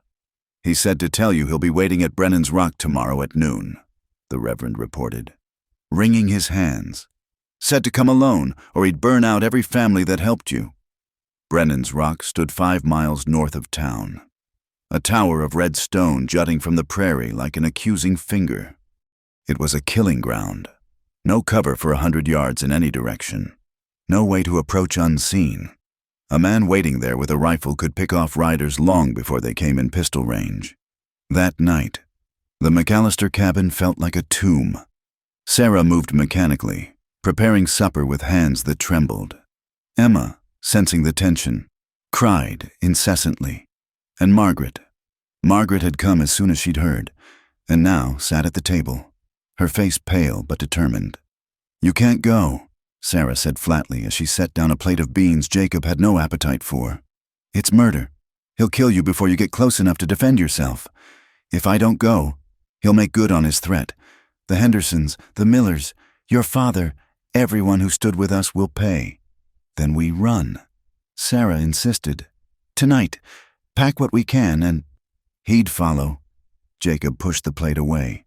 He said to tell you he'll be waiting at Brennan's Rock tomorrow at noon, the Reverend reported, wringing his hands. Said to come alone, or he'd burn out every family that helped you. Brennan's Rock stood 5 miles north of town, a tower of red stone jutting from the prairie like an accusing finger. It was a killing ground. No cover for 100 yards in any direction. No way to approach unseen. A man waiting there with a rifle could pick off riders long before they came in pistol range. That night, the McAllister cabin felt like a tomb. Sarah moved mechanically, preparing supper with hands that trembled. Emma, sensing the tension, cried incessantly. And Margaret had come as soon as she'd heard, and now sat at the table, her face pale but determined. "You can't go," Sarah said flatly as she set down a plate of beans Jacob had no appetite for. "It's murder. He'll kill you before you get close enough to defend yourself. If I don't go, he'll make good on his threat. The Hendersons, the Millers, your father, everyone who stood with us will pay. Then we run." Sarah insisted. "Tonight, pack what we can and—" He'd follow. Jacob pushed the plate away.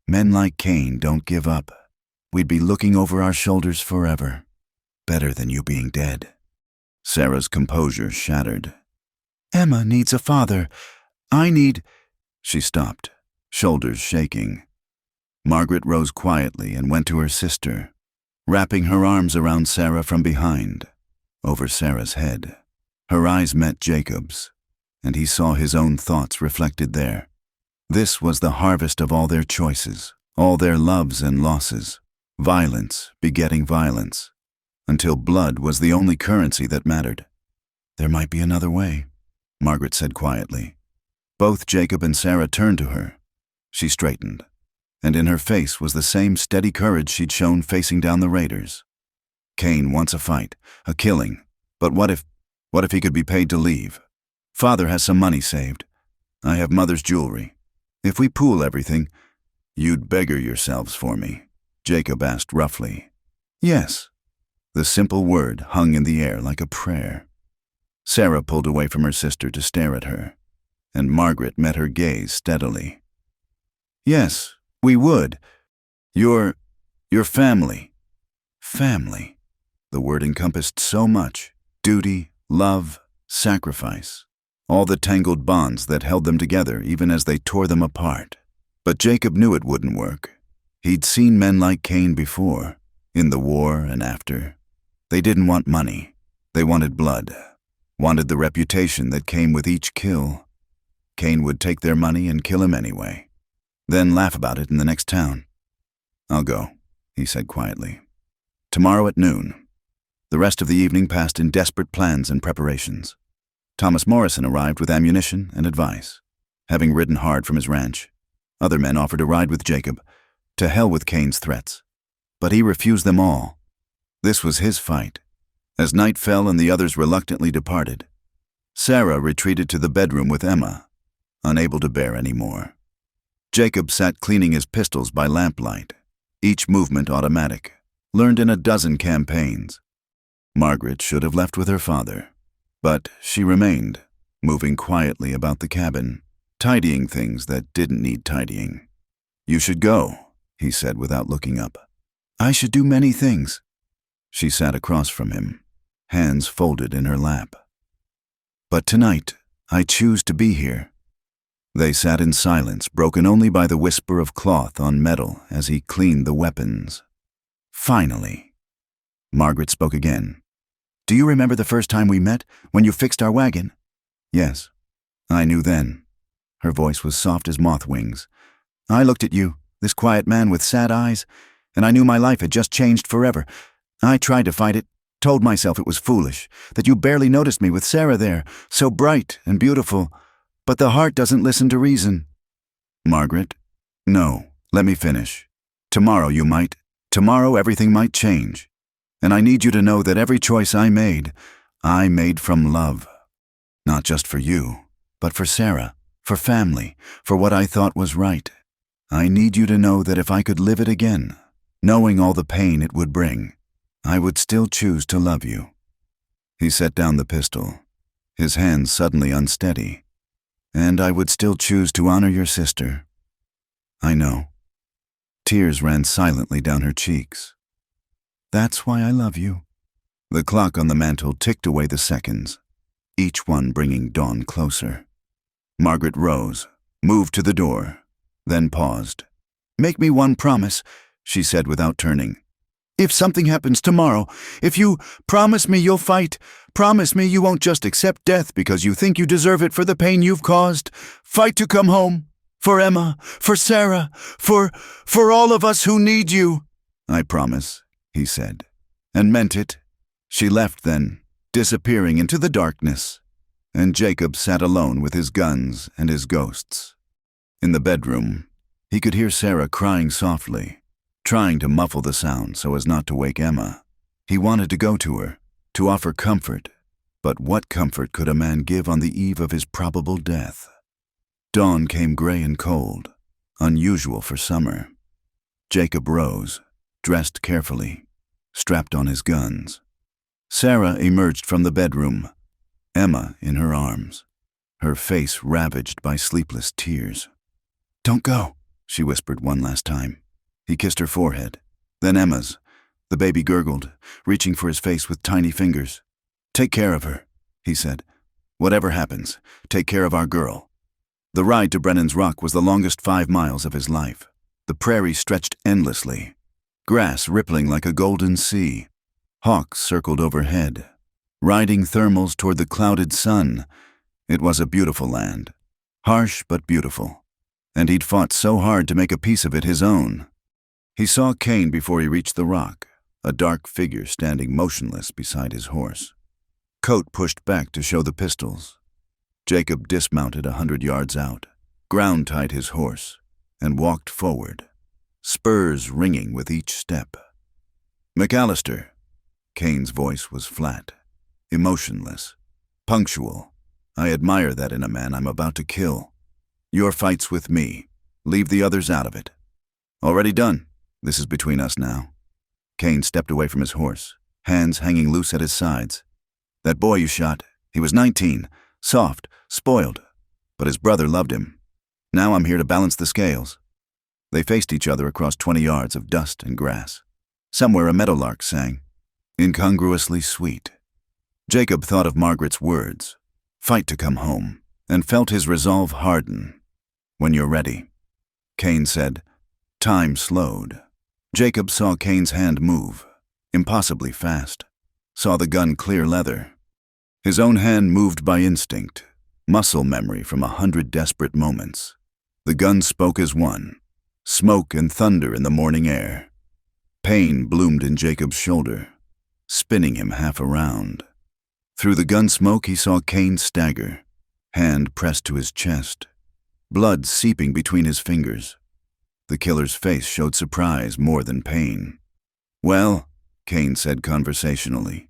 "Men like Kane don't give up. We'd be looking over our shoulders forever. Better than you being dead." Sarah's composure shattered. "Emma needs a father. I need—" She stopped, shoulders shaking. Margaret rose quietly and went to her sister, wrapping her arms around Sarah from behind, over Sarah's head. Her eyes met Jacob's, and he saw his own thoughts reflected there. This was the harvest of all their choices, all their loves and losses, violence begetting violence, until blood was the only currency that mattered. "There might be another way," Margaret said quietly. Both Jacob and Sarah turned to her. She straightened, and in her face was the same steady courage she'd shown facing down the raiders. "Kane wants a fight, a killing, but what if he could be paid to leave? Father has some money saved. I have Mother's jewelry. If we pool everything—" "You'd beggar yourselves for me?" Jacob asked roughly. "Yes." The simple word hung in the air like a prayer. Sarah pulled away from her sister to stare at her, and Margaret met her gaze steadily. "Yes, we would. Your family." Family. The word encompassed so much: duty, love, sacrifice. All the tangled bonds that held them together even as they tore them apart. But Jacob knew it wouldn't work. He'd seen men like Kane before, in the war and after. They didn't want money. They wanted blood, wanted the reputation that came with each kill. Kane would take their money and kill him anyway, then laugh about it in the next town. "I'll go," he said quietly. "Tomorrow at noon. The rest of the evening passed in desperate plans and preparations. Thomas Morrison arrived with ammunition and advice. Having ridden hard from his ranch, other men offered a ride with Jacob. To hell with Cain's threats. But he refused them all. This was his fight. As night fell and the others reluctantly departed, Sarah retreated to the bedroom with Emma, unable to bear any more. Jacob sat cleaning his pistols by lamplight, each movement automatic, learned in a dozen campaigns. Margaret should have left with her father, but she remained, moving quietly about the cabin, tidying things that didn't need tidying. "You should go," he said without looking up. "I should do many things." She sat across from him, hands folded in her lap. "But tonight, I choose to be here." They sat in silence, broken only by the whisper of cloth on metal as he cleaned the weapons. Finally, Margaret spoke again. "Do you remember the first time we met, when you fixed our wagon?" "Yes, I knew then." Her voice was soft as moth wings. "I looked at you, this quiet man with sad eyes, and I knew my life had just changed forever. I tried to fight it, told myself it was foolish, that you barely noticed me with Sarah there, so bright and beautiful, but the heart doesn't listen to reason." "Margaret, no, let me finish. Tomorrow everything might change, and I need you to know that every choice I made from love. Not just for you, but for Sarah, for family, for what I thought was right. I need you to know that if I could live it again, knowing all the pain it would bring, I would still choose to love you." He set down the pistol, his hands suddenly unsteady. "And I would still choose to honor your sister." "I know." Tears ran silently down her cheeks. "That's why I love you." The clock on the mantel ticked away the seconds, each one bringing dawn closer. Margaret rose, moved to the door, then paused. "Make me one promise," she said without turning. "If something happens tomorrow, if you promise me you'll fight, promise me you won't just accept death because you think you deserve it for the pain you've caused. Fight to come home. For Emma, for Sarah, for all of us who need you." "I promise," he said, and meant it. She left then, disappearing into the darkness, and Jacob sat alone with his guns and his ghosts. In the bedroom, he could hear Sarah crying softly, trying to muffle the sound so as not to wake Emma. He wanted to go to her, to offer comfort, but what comfort could a man give on the eve of his probable death? Dawn came gray and cold, unusual for summer. Jacob rose, dressed carefully, strapped on his guns. Sarah emerged from the bedroom, Emma in her arms, her face ravaged by sleepless tears. "Don't go," she whispered one last time. He kissed her forehead, then Emma's. The baby gurgled, reaching for his face with tiny fingers. "Take care of her," he said. "Whatever happens, take care of our girl." The ride to Brennan's Rock was the longest 5 miles of his life. The prairie stretched endlessly, grass rippling like a golden sea. Hawks circled overhead, riding thermals toward the clouded sun. It was a beautiful land, harsh but beautiful, and he'd fought so hard to make a piece of it his own. He saw Cain before he reached the rock, a dark figure standing motionless beside his horse. Coat pushed back to show the pistols. Jacob dismounted 100 yards out, ground-tied his horse, and walked forward, spurs ringing with each step. "McAllister." Cain's voice was flat, emotionless, punctual. "I admire that in a man I'm about to kill. Your fight's with me. Leave the others out of it." "Already done. This is between us now." Cain stepped away from his horse, hands hanging loose at his sides. "That boy you shot, he was 19, soft, spoiled, but his brother loved him. Now I'm here to balance the scales." They faced each other across 20 yards of dust and grass. Somewhere a meadowlark sang, incongruously sweet. Jacob thought of Margaret's words, "Fight to come home," and felt his resolve harden. "When you're ready." Cain said. Time slowed. Jacob saw Cain's hand move, impossibly fast, saw the gun clear leather. His own hand moved by instinct, muscle memory from 100 desperate moments. The gun spoke as one, smoke and thunder in the morning air. Pain bloomed in Jacob's shoulder. spinning him half around. Through the gun smoke he saw Kane stagger, hand pressed to his chest, blood seeping between his fingers. The killer's face showed surprise more than pain. "Well," Kane said conversationally,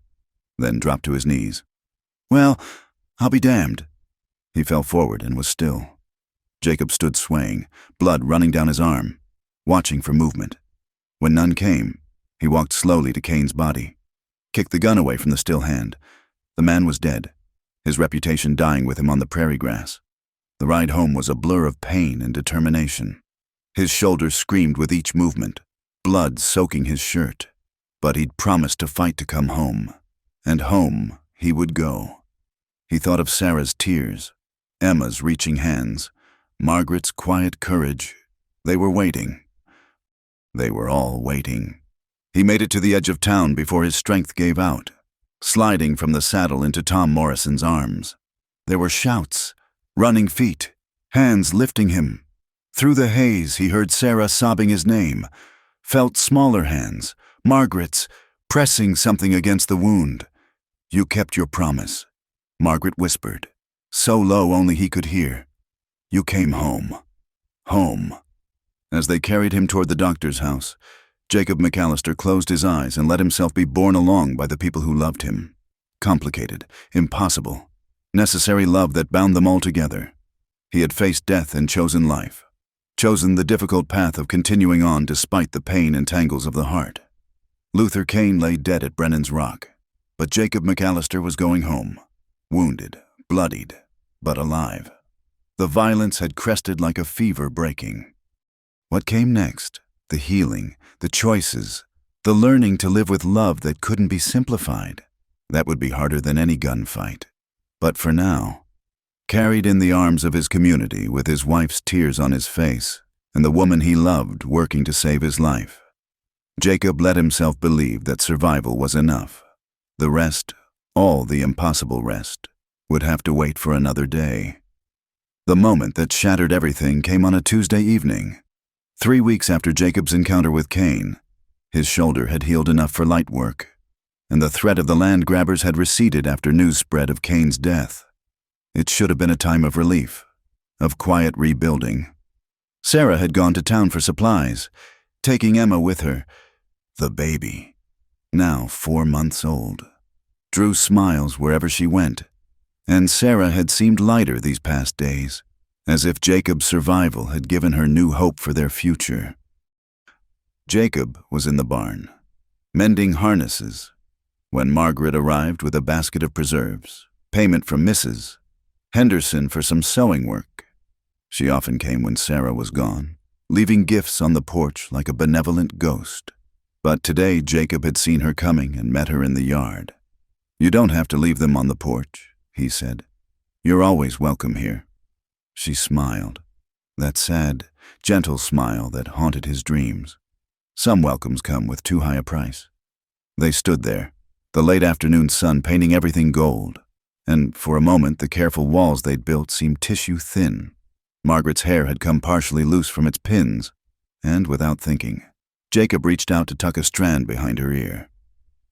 then dropped to his knees. "Well, I'll be damned." He fell forward and was still. Jacob stood swaying, blood running down his arm, watching for movement. When none came, he walked slowly to Kane's body, kicked the gun away from the still hand. The man was dead, his reputation dying with him on the prairie grass. The ride home was a blur of pain and determination. His shoulders screamed with each movement, blood soaking his shirt. But he'd promised to fight to come home, and home he would go. He thought of Sarah's tears, Emma's reaching hands, Margaret's quiet courage. They were waiting. They were all waiting. He made it to the edge of town before his strength gave out, sliding from the saddle into Tom Morrison's arms. There were shouts, running feet, hands lifting him. Through the haze he heard Sarah sobbing his name, felt smaller hands, Margaret's, pressing something against the wound. "You kept your promise," Margaret whispered, so low only he could hear. "You came home. Home." As they carried him toward the doctor's house, Jacob McAllister closed his eyes and let himself be borne along by the people who loved him. Complicated, impossible, necessary love that bound them all together. He had faced death and chosen life, chosen the difficult path of continuing on despite the pain and tangles of the heart. Luther Kane lay dead at Brennan's Rock, but Jacob McAllister was going home, wounded, bloodied, but alive. The violence had crested like a fever breaking. What came next? The healing, the choices, the learning to live with love that couldn't be simplified. That would be harder than any gunfight. But for now, carried in the arms of his community with his wife's tears on his face and the woman he loved working to save his life, Jacob let himself believe that survival was enough. The rest, all the impossible rest, would have to wait for another day. The moment that shattered everything came on a Tuesday evening. 3 weeks after Jacob's encounter with Kane, his shoulder had healed enough for light work, and the threat of the land grabbers had receded after news spread of Kane's death. It should have been a time of relief, of quiet rebuilding. Sarah had gone to town for supplies, taking Emma with her. The baby, now 4 months old, drew smiles wherever she went, and Sarah had seemed lighter these past days, as if Jacob's survival had given her new hope for their future. Jacob was in the barn, mending harnesses, when Margaret arrived with a basket of preserves, payment from Mrs. Henderson for some sewing work. She often came when Sarah was gone, leaving gifts on the porch like a benevolent ghost. But today Jacob had seen her coming and met her in the yard. "You don't have to leave them on the porch," he said. "You're always welcome here." She smiled, that sad, gentle smile that haunted his dreams. Some welcomes come with too high a price. They stood there, the late afternoon sun painting everything gold, and for a moment the careful walls they'd built seemed tissue thin. Margaret's hair had come partially loose from its pins, and without thinking, Jacob reached out to tuck a strand behind her ear.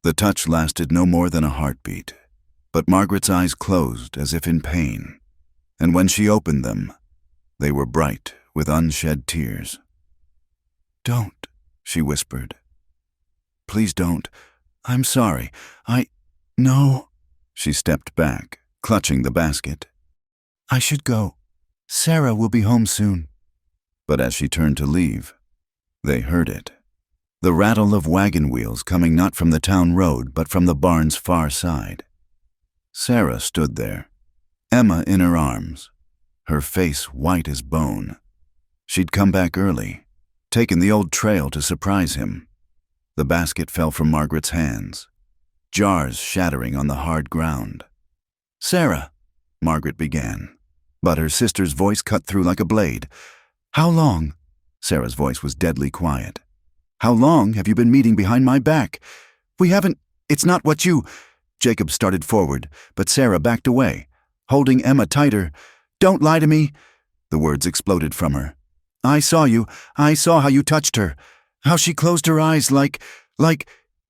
The touch lasted no more than a heartbeat, but Margaret's eyes closed as if in pain, and when she opened them, they were bright with unshed tears. "Don't," she whispered. "Please don't. I'm sorry. No." She stepped back, clutching the basket. "I should go. Sarah will be home soon." But as she turned to leave, they heard it. The rattle of wagon wheels coming not from the town road but from the barn's far side. Sarah stood there, Emma in her arms, her face white as bone. She'd come back early, taken the old trail to surprise him. The basket fell from Margaret's hands, jars shattering on the hard ground. "Sarah," Margaret began, but her sister's voice cut through like a blade. "How long?" Sarah's voice was deadly quiet. "How long have you been meeting behind my back? We haven't— It's not what you—" Jacob started forward, but Sarah backed away, holding Emma tighter. "Don't lie to me!" The words exploded from her. "I saw you. I saw how you touched her. How she closed her eyes like—"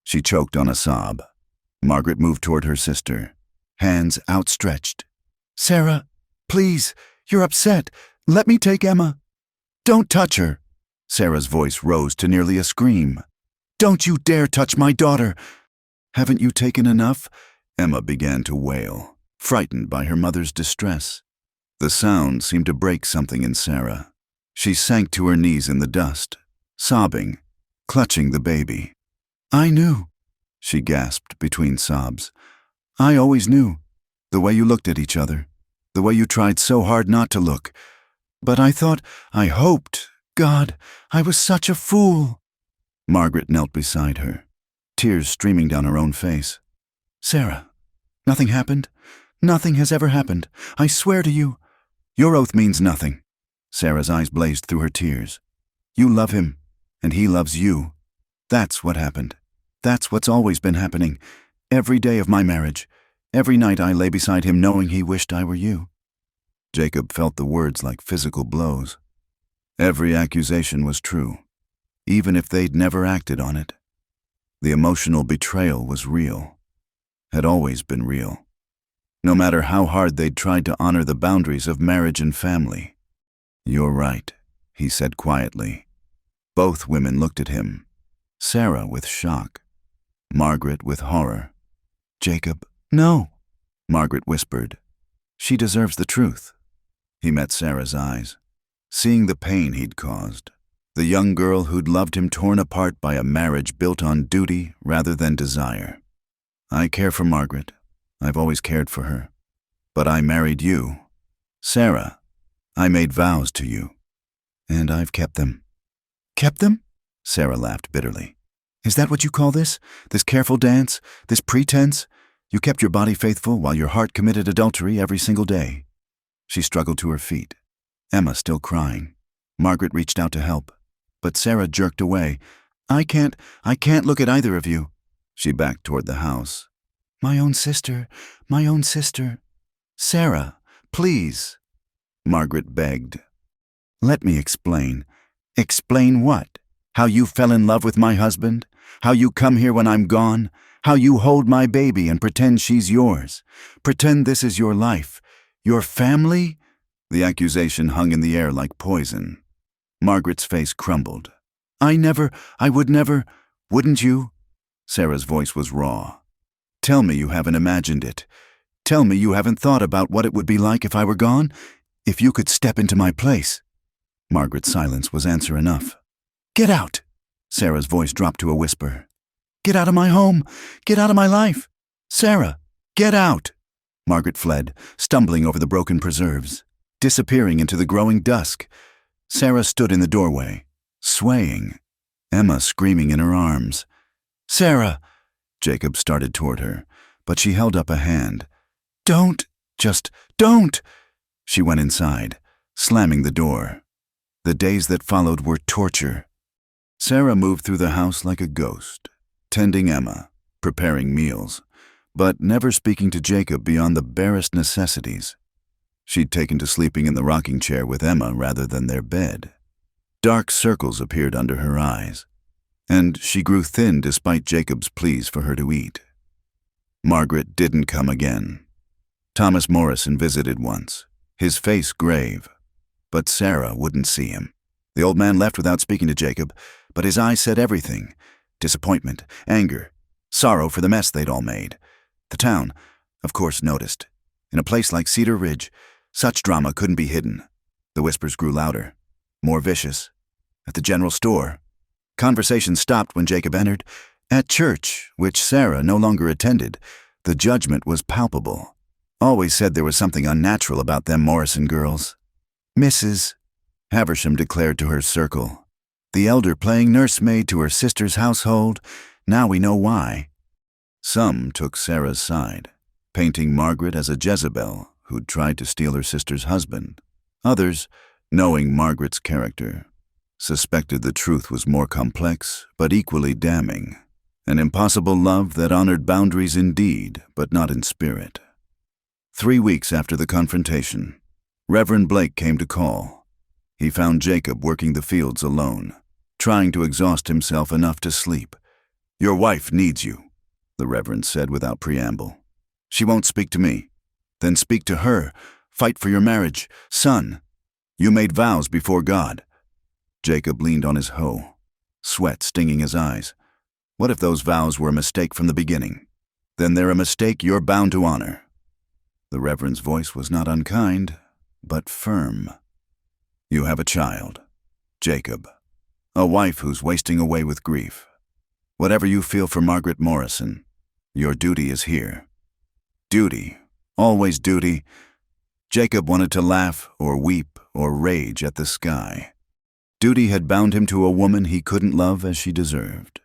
She choked on a sob. Margaret moved toward her sister, hands outstretched. "Sarah, please, you're upset. Let me take Emma." "Don't touch her." Sarah's voice rose to nearly a scream. "Don't you dare touch my daughter." "Haven't you taken enough?" Emma began to wail, frightened by her mother's distress. The sound seemed to break something in Sarah. She sank to her knees in the dust, sobbing, clutching the baby. "I knew," she gasped between sobs. "I always knew. The way you looked at each other, the way you tried so hard not to look. But I thought, I hoped, God, I was such a fool." Margaret knelt beside her, tears streaming down her own face. "Sarah, nothing happened? Nothing has ever happened. I swear to you." "Your oath means nothing." Sarah's eyes blazed through her tears. "You love him, and he loves you. That's what happened. That's what's always been happening. Every day of my marriage. Every night I lay beside him knowing he wished I were you." Jacob felt the words like physical blows. Every accusation was true, even if they'd never acted on it. The emotional betrayal was real, had always been real, no matter how hard they'd tried to honor the boundaries of marriage and family. "You're right," he said quietly. Both women looked at him, Sarah with shock, Margaret with horror. "Jacob, no," Margaret whispered. "She deserves the truth." He met Sarah's eyes, seeing the pain he'd caused, the young girl who'd loved him torn apart by a marriage built on duty rather than desire. "I care for Margaret. I've always cared for her. But I married you. Sarah, I made vows to you. And I've kept them." "Kept them?" Sarah laughed bitterly. "Is that what you call this? This careful dance? This pretense? You kept your body faithful while your heart committed adultery every single day." She struggled to her feet, Emma still crying. Margaret reached out to help, but Sarah jerked away. I can't look at either of you." She backed toward the house. My own sister. "Sarah, please," Margaret begged. "Let me explain." "Explain what? How you fell in love with my husband? How you come here when I'm gone? How you hold my baby and pretend she's yours? Pretend this is your life? Your family?" The accusation hung in the air like poison. Margaret's face crumbled. I would never, wouldn't you?" Sarah's voice was raw. "Tell me you haven't imagined it. Tell me you haven't thought about what it would be like if I were gone, if you could step into my place." Margaret's silence was answer enough. "Get out!" Sarah's voice dropped to a whisper. "Get out of my home! Get out of my life! Sarah, get out!" Margaret fled, stumbling over the broken preserves, disappearing into the growing dusk. Sarah stood in the doorway, swaying, Emma screaming in her arms. "Sarah!" Jacob started toward her, but she held up a hand. "Don't! Just don't!" She went inside, slamming the door. The days that followed were torture. Sarah moved through the house like a ghost, tending Emma, preparing meals, but never speaking to Jacob beyond the barest necessities. She'd taken to sleeping in the rocking chair with Emma rather than their bed. Dark circles appeared under her eyes, and she grew thin despite Jacob's pleas for her to eat. Margaret didn't come again. Thomas Morrison visited once, his face grave, but Sarah wouldn't see him. The old man left without speaking to Jacob, but his eyes said everything: disappointment, anger, sorrow for the mess they'd all made. The town, of course, noticed. In a place like Cedar Ridge, such drama couldn't be hidden. The whispers grew louder, more vicious. At the general store, conversation stopped when Jacob entered. At church, which Sarah no longer attended, the judgment was palpable. Always said there was something unnatural about them Morrison girls. "Mrs. Haversham declared to her circle, the elder playing nursemaid to her sister's household. Now we know why." Some took Sarah's side, painting Margaret as a Jezebel who'd tried to steal her sister's husband. Others, knowing Margaret's character, suspected the truth was more complex but equally damning. An impossible love that honored boundaries in deed but not in spirit. 3 weeks after the confrontation, Reverend Blake came to call. He found Jacob working the fields alone, trying to exhaust himself enough to sleep. "Your wife needs you." the Reverend said without preamble. She won't speak to me. Then speak to her. Fight for your marriage. Son, you made vows before God. Jacob leaned on his hoe, sweat stinging his eyes. What if those vows were a mistake from the beginning? Then they're a mistake you're bound to honor. The Reverend's voice was not unkind, but firm. You have a child, Jacob, a wife who's wasting away with grief. Whatever you feel for Margaret Morrison, your duty is here. Duty, always duty. Jacob wanted to laugh or weep or rage at the sky. Duty had bound him to a woman he couldn't love as she deserved.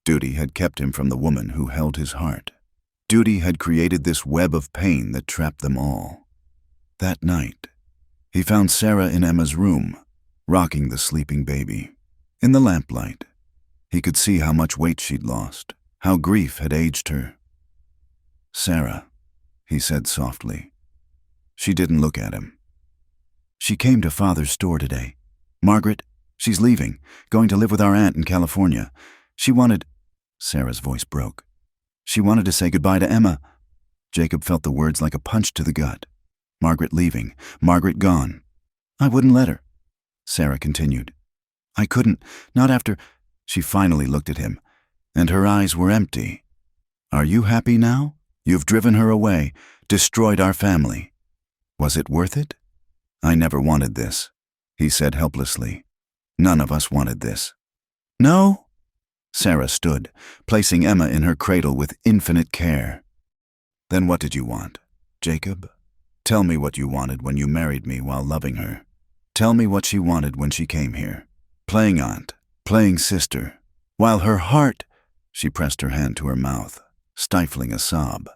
Duty had kept him from the woman who held his heart. Duty had created this web of pain that trapped them all. That night, he found Sarah in Emma's room, rocking the sleeping baby. In the lamplight, he could see how much weight she'd lost, how grief had aged her. Sarah, he said softly. She didn't look at him. She came to Father's store today. Margaret, she's leaving, going to live with our aunt in California. She wanted... Sarah's voice broke. She wanted to say goodbye to Emma. Jacob felt the words like a punch to the gut. Margaret leaving, Margaret gone. I wouldn't let her. Sarah continued. I couldn't, not after... She finally looked at him, and her eyes were empty. Are you happy now? You've driven her away, destroyed our family. Was it worth it? I never wanted this, he said helplessly. None of us wanted this. No? Sarah stood, placing Emma in her cradle with infinite care. Then what did you want, Jacob? Tell me what you wanted when you married me while loving her. Tell me what she wanted when she came here. Playing aunt, playing sister, while her heart... She pressed her hand to her mouth, stifling a sob.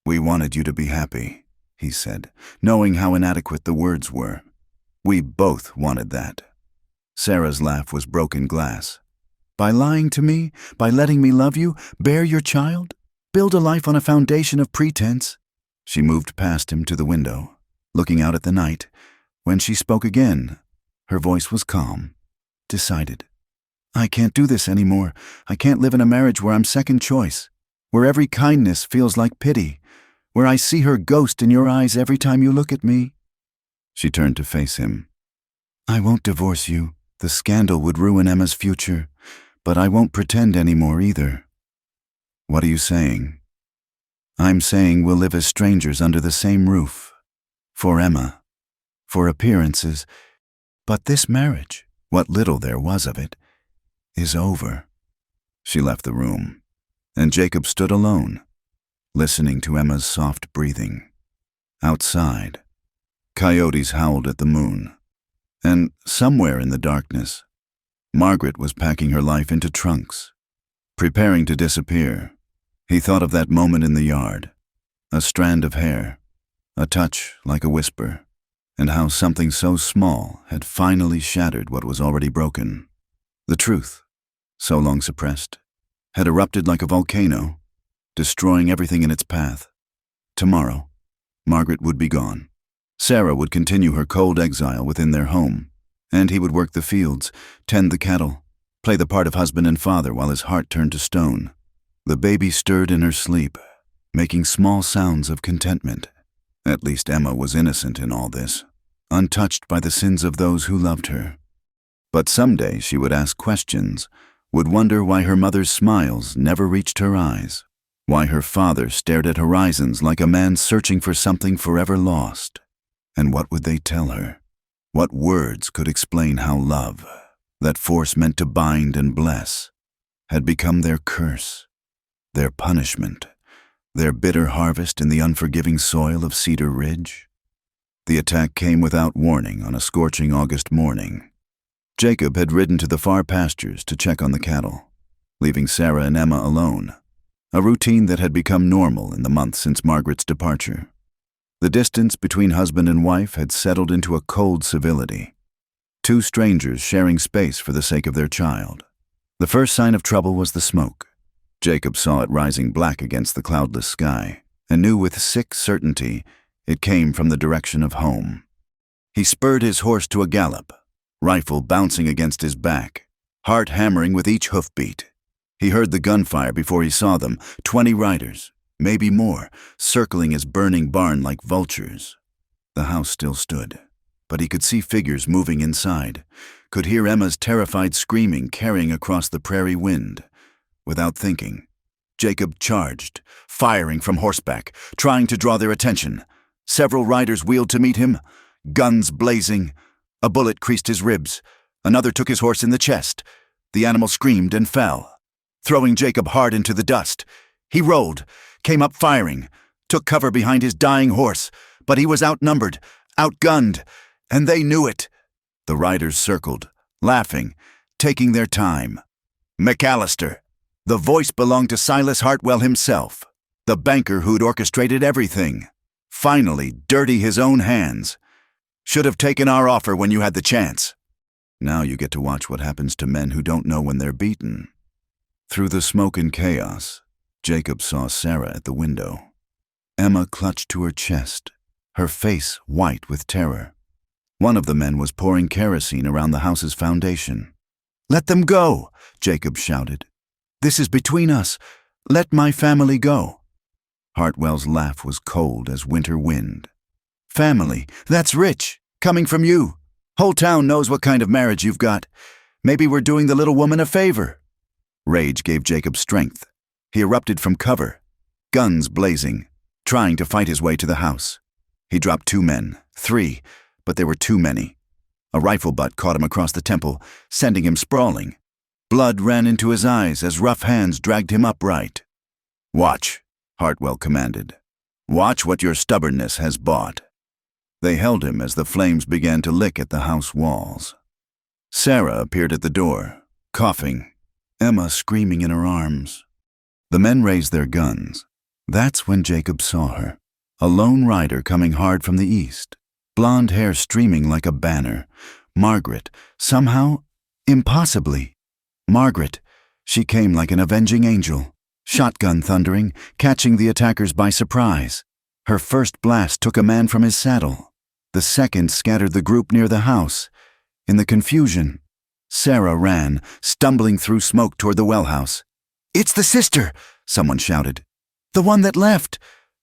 We wanted you to be happy, he said, knowing how inadequate the words were. We both wanted that. Sarah's laugh was broken glass. By lying to me, by letting me love you, bear your child, build a life on a foundation of pretense. She moved past him to the window, looking out at the night. When she spoke again, her voice was calm, decided. I can't do this anymore. I can't live in a marriage where I'm second choice, where every kindness feels like pity, where I see her ghost in your eyes every time you look at me. She turned to face him. I won't divorce you. The scandal would ruin Emma's future, but I won't pretend anymore either. What are you saying? I'm saying we'll live as strangers under the same roof. For Emma. For appearances. But this marriage, what little there was of it, is over. She left the room, and Jacob stood alone, listening to Emma's soft breathing. Outside, coyotes howled at the moon, and somewhere in the darkness, Margaret was packing her life into trunks, preparing to disappear. He thought of that moment in the yard, a strand of hair, a touch like a whisper, and how something so small had finally shattered what was already broken. The truth, so long suppressed, had erupted like a volcano, destroying everything in its path. Tomorrow, Margaret would be gone. Sarah would continue her cold exile within their home, and he would work the fields, tend the cattle, play the part of husband and father while his heart turned to stone. The baby stirred in her sleep, making small sounds of contentment. At least Emma was innocent in all this, untouched by the sins of those who loved her. But someday she would ask questions, would wonder why her mother's smiles never reached her eyes, why her father stared at horizons like a man searching for something forever lost. And what would they tell her? What words could explain how love, that force meant to bind and bless, had become their curse, their punishment, their bitter harvest in the unforgiving soil of Cedar Ridge? The attack came without warning on a scorching August morning. Jacob had ridden to the far pastures to check on the cattle, leaving Sarah and Emma alone, a routine that had become normal in the months since Margaret's departure. The distance between husband and wife had settled into a cold civility, two strangers sharing space for the sake of their child. The first sign of trouble was the smoke. Jacob saw it rising black against the cloudless sky, and knew with sick certainty it came from the direction of home. He spurred his horse to a gallop, rifle bouncing against his back, heart hammering with each hoofbeat. He heard the gunfire before he saw them, 20 riders, maybe more, circling his burning barn like vultures. The house still stood, but he could see figures moving inside, could hear Emma's terrified screaming carrying across the prairie wind. Without thinking, Jacob charged, firing from horseback, trying to draw their attention. Several riders wheeled to meet him, guns blazing. A bullet creased his ribs. Another took his horse in the chest. The animal screamed and fell, throwing Jacob hard into the dust. He rolled, came up firing, took cover behind his dying horse, but he was outnumbered, outgunned, and they knew it. The riders circled, laughing, taking their time. McAllister. The voice belonged to Silas Hartwell himself, the banker who'd orchestrated everything. Finally, dirty his own hands. Should have taken our offer when you had the chance. Now you get to watch what happens to men who don't know when they're beaten. Through the smoke and chaos, Jacob saw Sarah at the window. Emma clutched to her chest, her face white with terror. One of the men was pouring kerosene around the house's foundation. "Let them go," Jacob shouted. "This is between us. Let my family go." Hartwell's laugh was cold as winter wind. "Family, that's rich, coming from you. Whole town knows what kind of marriage you've got. Maybe we're doing the little woman a favor." Rage gave Jacob strength. He erupted from cover, guns blazing, trying to fight his way to the house. He dropped 2 men, 3, but there were too many. A rifle butt caught him across the temple, sending him sprawling. Blood ran into his eyes as rough hands dragged him upright. "Watch," Hartwell commanded. "Watch what your stubbornness has bought." They held him as the flames began to lick at the house walls. Sarah appeared at the door, coughing, Emma screaming in her arms. The men raised their guns. That's when Jacob saw her, a lone rider coming hard from the east, blonde hair streaming like a banner. Margaret, somehow, impossibly. Margaret. She came like an avenging angel, shotgun thundering, catching the attackers by surprise. Her first blast took a man from his saddle. The second scattered the group near the house. In the confusion, Sarah ran, stumbling through smoke toward the well house. "It's the sister!" someone shouted. "The one that left!"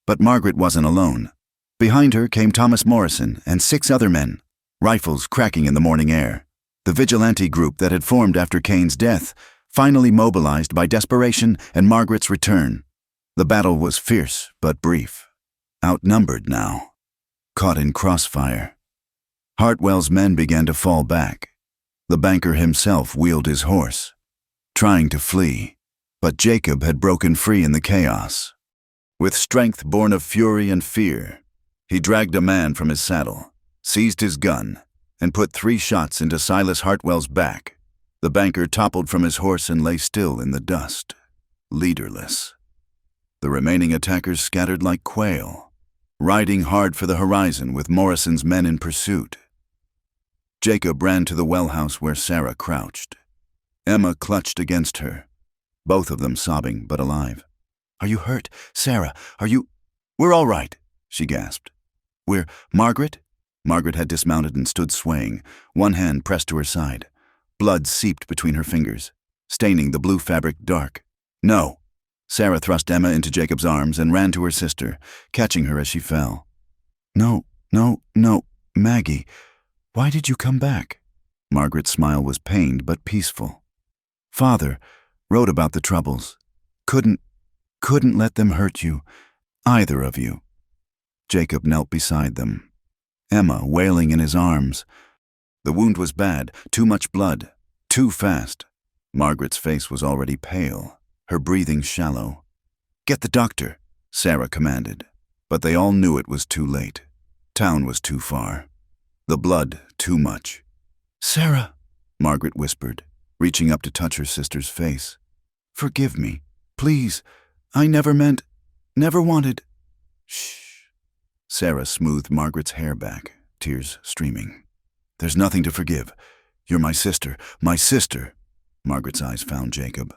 But Margaret wasn't alone. Behind her came Thomas Morrison and 6 other men, rifles cracking in the morning air. The vigilante group that had formed after Cain's death, finally mobilized by desperation and Margaret's return. The battle was fierce but brief. Outnumbered now, caught in crossfire. Hartwell's men began to fall back. The banker himself wheeled his horse, trying to flee, but Jacob had broken free in the chaos. With strength born of fury and fear, he dragged a man from his saddle, seized his gun, and put 3 shots into Silas Hartwell's back. The banker toppled from his horse and lay still in the dust, leaderless. The remaining attackers scattered like quail, riding hard for the horizon with Morrison's men in pursuit. Jacob ran to the well house where Sarah crouched. Emma clutched against her, both of them sobbing but alive. "Are you hurt, Sarah? Are you—" "We're all right," she gasped. "We're— Margaret?" Margaret had dismounted and stood swaying, one hand pressed to her side. Blood seeped between her fingers, staining the blue fabric dark. "No." Sarah thrust Emma into Jacob's arms and ran to her sister, catching her as she fell. No, Maggie. Why did you come back?" Margaret's smile was pained but peaceful. "Father wrote about the troubles. Couldn't let them hurt you, either of you." Jacob knelt beside them, Emma wailing in his arms. The wound was bad, too much blood, too fast. Margaret's face was already pale, her breathing shallow. "Get the doctor," Sarah commanded, but they all knew it was too late. Town was too far. The blood too much. "Sarah," Margaret whispered, reaching up to touch her sister's face. "Forgive me, please. I never wanted—" "Shh." Sarah smoothed Margaret's hair back, tears streaming. "There's nothing to forgive. You're my sister, my sister." Margaret's eyes found Jacob.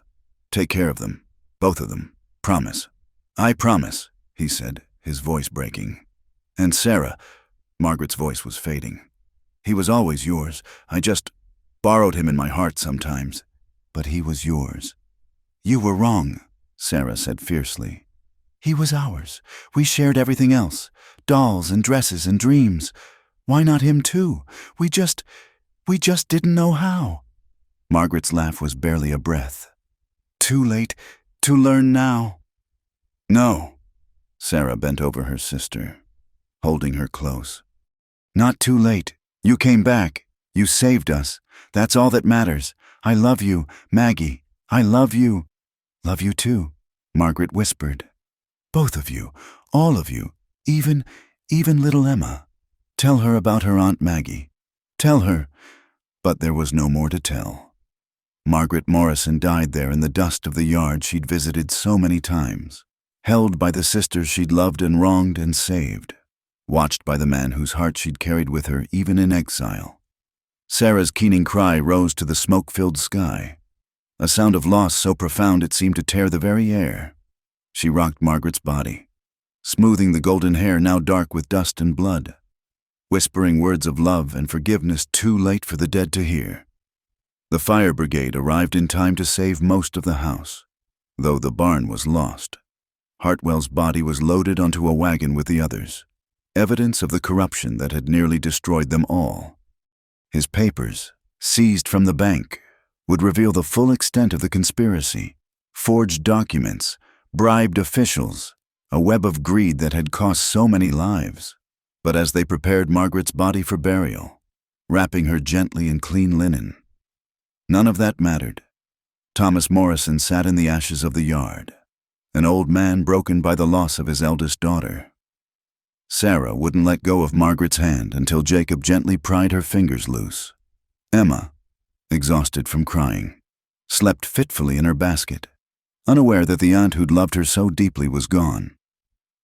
"Take care of them, both of them. Promise." "I promise," he said, his voice breaking. "And Sarah," Margaret's voice was fading. "He was always yours. I just borrowed him in my heart sometimes. But he was yours." You were wrong, Sarah said fiercely. He was ours. We shared everything else. Dolls and dresses and dreams. Why not him too? We just didn't know how. Margaret's laugh was barely a breath. Too late to learn now. No. Sarah bent over her sister, holding her close. Not too late. You came back. You saved us. That's all that matters. I love you, Maggie. I love you. Love you too, Margaret whispered. Both of you, all of you, even little Emma. Tell her about her Aunt Maggie. Tell her. But there was no more to tell. Margaret Morrison died there in the dust of the yard she'd visited so many times, held by the sisters she'd loved and wronged and saved, watched by the man whose heart she'd carried with her even in exile. Sarah's keening cry rose to the smoke-filled sky, a sound of loss so profound it seemed to tear the very air. She rocked Margaret's body, smoothing the golden hair now dark with dust and blood, whispering words of love and forgiveness too late for the dead to hear. The fire brigade arrived in time to save most of the house, though the barn was lost. Hartwell's body was loaded onto a wagon with the others, evidence of the corruption that had nearly destroyed them all. His papers, seized from the bank, would reveal the full extent of the conspiracy, forged documents, bribed officials, a web of greed that had cost so many lives. But as they prepared Margaret's body for burial, wrapping her gently in clean linen, none of that mattered. Thomas Morrison sat in the ashes of the yard, an old man broken by the loss of his eldest daughter. Sarah wouldn't let go of Margaret's hand until Jacob gently pried her fingers loose. Emma, exhausted from crying, slept fitfully in her basket, unaware that the aunt who'd loved her so deeply was gone.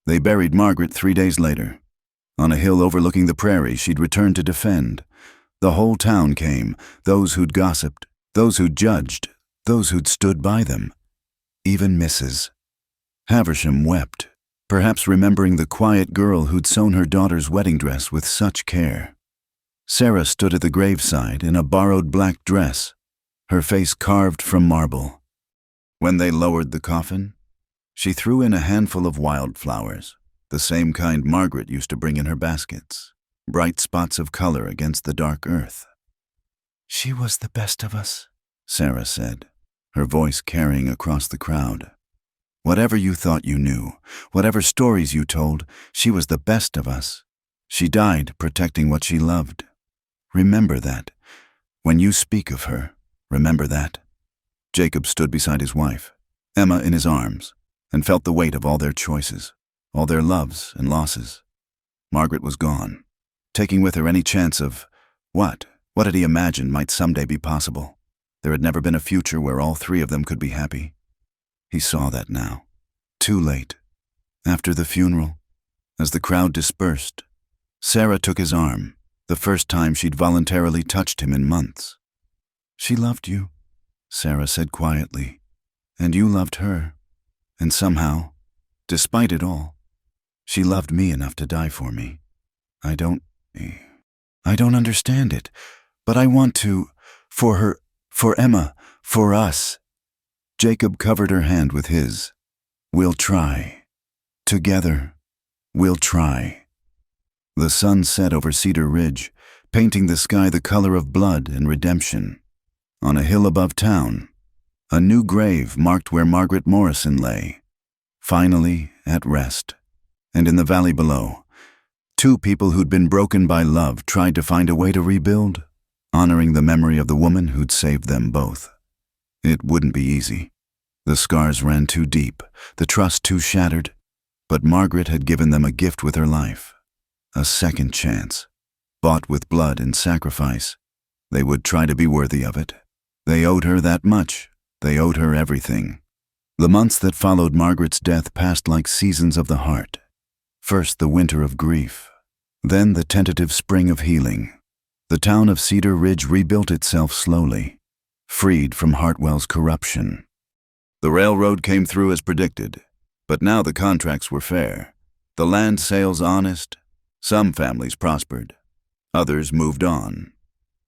They buried Margaret 3 days later. On a hill overlooking the prairie she'd returned to defend. The whole town came, those who'd gossiped, those who'd judged, those who'd stood by them. Even Mrs. Havisham wept, perhaps remembering the quiet girl who'd sewn her daughter's wedding dress with such care. Sarah stood at the graveside in a borrowed black dress, her face carved from marble. When they lowered the coffin, she threw in a handful of wildflowers, the same kind Margaret used to bring in her baskets, bright spots of color against the dark earth. She was the best of us, Sarah said, her voice carrying across the crowd. Whatever you thought you knew, whatever stories you told, she was the best of us. She died protecting what she loved. Remember that. When you speak of her, remember that. Jacob stood beside his wife, Emma in his arms, and felt the weight of all their choices, all their loves and losses. Margaret was gone, taking with her any chance of what had he imagined might someday be possible. There had never been a future where all three of them could be happy. He saw that now, too late. After the funeral, as the crowd dispersed, Sarah took his arm, the first time she'd voluntarily touched him in months. She loved you, Sarah said quietly, and you loved her. And somehow, despite it all, she loved me enough to die for me. I don't understand it, but I want to, for her, for Emma, for us. Jacob covered her hand with his. We'll try. Together, we'll try. The sun set over Cedar Ridge, painting the sky the color of blood and redemption. On a hill above town, a new grave marked where Margaret Morrison lay, finally at rest. And in the valley below, two people who'd been broken by love tried to find a way to rebuild, honoring the memory of the woman who'd saved them both. It wouldn't be easy. The scars ran too deep, the trust too shattered, but Margaret had given them a gift with her life, a second chance, bought with blood and sacrifice. They would try to be worthy of it. They owed her that much. They owed her everything. The months that followed Margaret's death passed like seasons of the heart. First the winter of grief, then the tentative spring of healing. The town of Cedar Ridge rebuilt itself slowly, freed from Hartwell's corruption. The railroad came through as predicted, but now the contracts were fair, the land sales honest. Some families prospered, others moved on.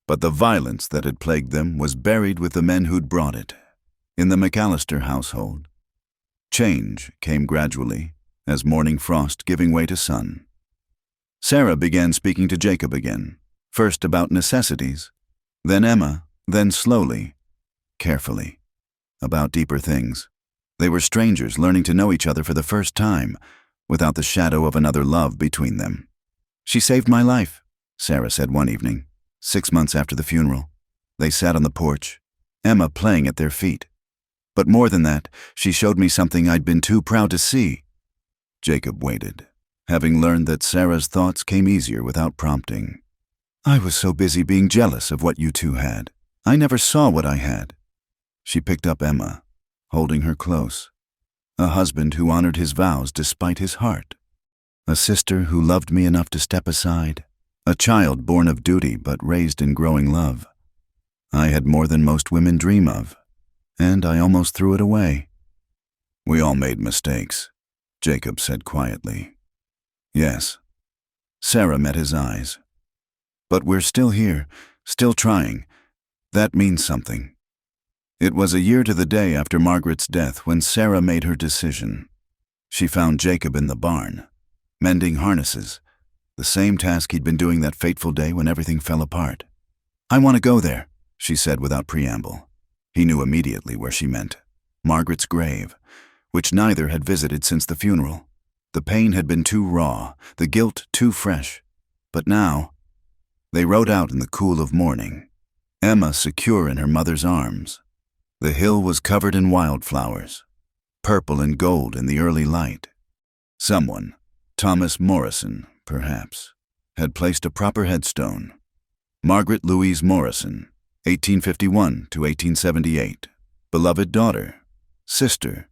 But the violence that had plagued them was buried with the men who'd brought it. In the McAllister household, change came gradually, as morning frost giving way to sun. Sarah began speaking to Jacob again, first about necessities, then Emma, then slowly, carefully, about deeper things. They were strangers learning to know each other for the first time, without the shadow of another love between them. "She saved my life," Sarah said one evening, 6 months after the funeral. They sat on the porch, Emma playing at their feet. "But more than that, she showed me something I'd been too proud to see." Jacob waited, having learned that Sarah's thoughts came easier without prompting. "I was so busy being jealous of what you two had. I never saw what I had." She picked up Emma, holding her close. A husband who honored his vows despite his heart. A sister who loved me enough to step aside. A child born of duty but raised in growing love. I had more than most women dream of, and I almost threw it away. "We all made mistakes," Jacob said quietly. "Yes." Sarah met his eyes. "But we're still here, still trying. That means something." It was a year to the day after Margaret's death when Sarah made her decision. She found Jacob in the barn, mending harnesses, the same task he'd been doing that fateful day when everything fell apart. "I want to go there," she said without preamble. He knew immediately where she meant. Margaret's grave, which neither had visited since the funeral. The pain had been too raw, the guilt too fresh. But now, they rode out in the cool of morning, Emma secure in her mother's arms. The hill was covered in wildflowers, purple and gold in the early light. Someone, Thomas Morrison, perhaps, had placed a proper headstone. Margaret Louise Morrison, 1851 to 1878, beloved daughter, sister,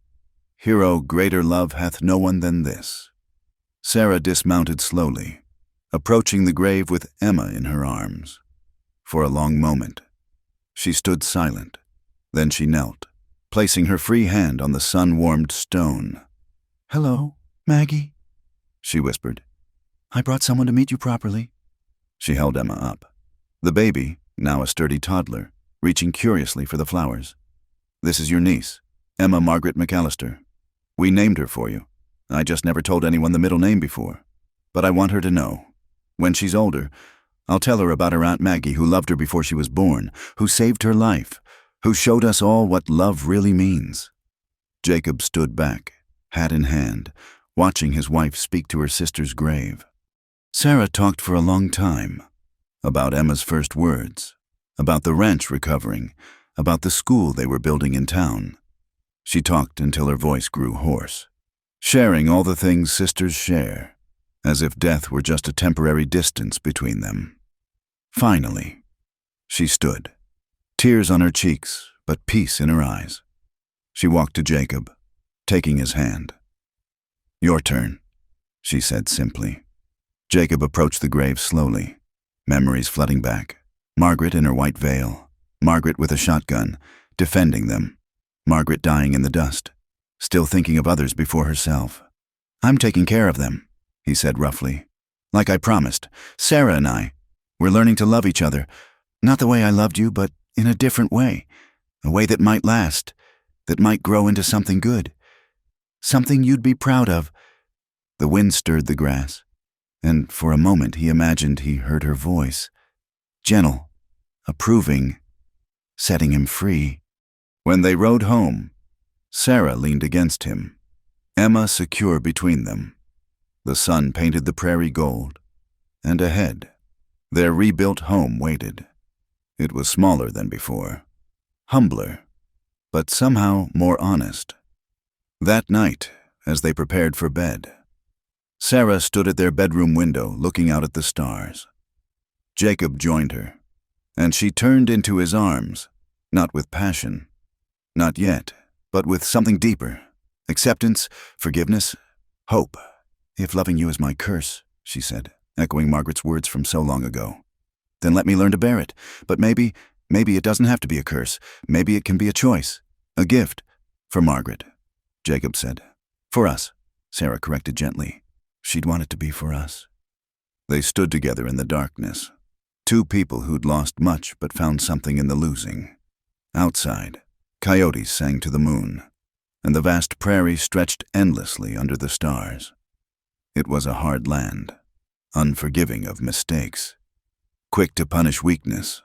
hero greater love hath no one than this. Sarah dismounted slowly, approaching the grave with Emma in her arms. For a long moment, she stood silent. Then she knelt, placing her free hand on the sun-warmed stone. "Hello, Maggie," she whispered. "I brought someone to meet you properly." She held Emma up. The baby, now a sturdy toddler, reaching curiously for the flowers. "This is your niece, Emma Margaret McAllister. We named her for you. I just never told anyone the middle name before. But I want her to know. When she's older, I'll tell her about her Aunt Maggie who loved her before she was born, who saved her life, who showed us all what love really means." Jacob stood back, hat in hand, watching his wife speak to her sister's grave. Sarah talked for a long time, about Emma's first words, about the ranch recovering, about the school they were building in town. She talked until her voice grew hoarse, sharing all the things sisters share, as if death were just a temporary distance between them. Finally, she stood, tears on her cheeks, but peace in her eyes. She walked to Jacob, taking his hand. "Your turn," she said simply. Jacob approached the grave slowly, memories flooding back. Margaret in her white veil, Margaret with a shotgun, defending them, Margaret dying in the dust, still thinking of others before herself. "I'm taking care of them," he said roughly. "Like I promised, Sarah and I, we're learning to love each other, not the way I loved you, but in a different way, a way that might last, that might grow into something good, something you'd be proud of." The wind stirred the grass, and for a moment he imagined he heard her voice, gentle, approving, setting him free. When they rode home, Sarah leaned against him, Emma secure between them. The sun painted the prairie gold, and ahead, their rebuilt home waited. It was smaller than before, humbler, but somehow more honest. That night, as they prepared for bed, Sarah stood at their bedroom window looking out at the stars. Jacob joined her, and she turned into his arms, not with passion, not yet, but with something deeper, acceptance, forgiveness, hope. "If loving you is my curse," she said, echoing Margaret's words from so long ago, "then let me learn to bear it. But maybe it doesn't have to be a curse. Maybe it can be a choice, a gift." "For Margaret," Jacob said. "For us," Sarah corrected gently. "She'd want it to be for us." They stood together in the darkness, two people who'd lost much but found something in the losing. Outside, Coyotes sang to the moon, and the vast prairie stretched endlessly under the stars. It was a hard land, unforgiving of mistakes, quick to punish weakness,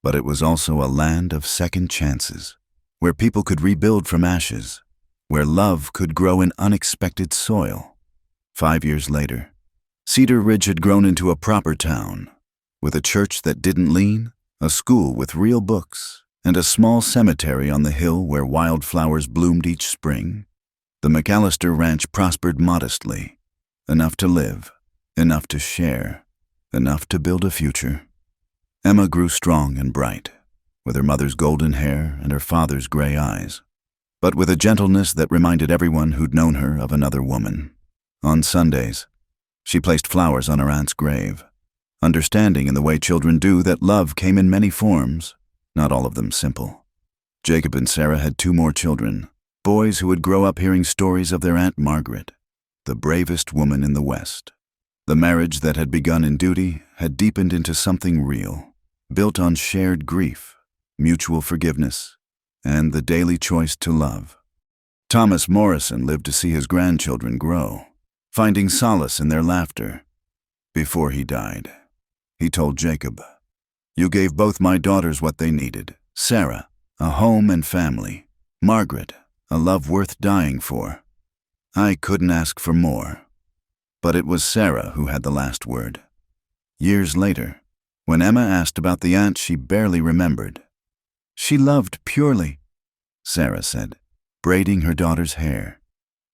but it was also a land of second chances, where people could rebuild from ashes, where love could grow in unexpected soil. 5 years later, Cedar Ridge had grown into a proper town, with a church that didn't lean, a school with real books, and a small cemetery on the hill where wildflowers bloomed each spring. The McAllister Ranch prospered modestly, enough to live, enough to share, enough to build a future. Emma grew strong and bright, with her mother's golden hair and her father's gray eyes, but with a gentleness that reminded everyone who'd known her of another woman. On Sundays, she placed flowers on her aunt's grave, understanding in the way children do that love came in many forms, not all of them simple. Jacob and Sarah had 2 more children, boys who would grow up hearing stories of their Aunt Margaret, the bravest woman in the West. The marriage that had begun in duty had deepened into something real, built on shared grief, mutual forgiveness, and the daily choice to love. Thomas Morrison lived to see his grandchildren grow, finding solace in their laughter. Before he died, he told Jacob, "You gave both my daughters what they needed. Sarah, a home and family. Margaret, a love worth dying for. I couldn't ask for more." But it was Sarah who had the last word. Years later, when Emma asked about the aunt she barely remembered, "She loved purely," Sarah said, braiding her daughter's hair.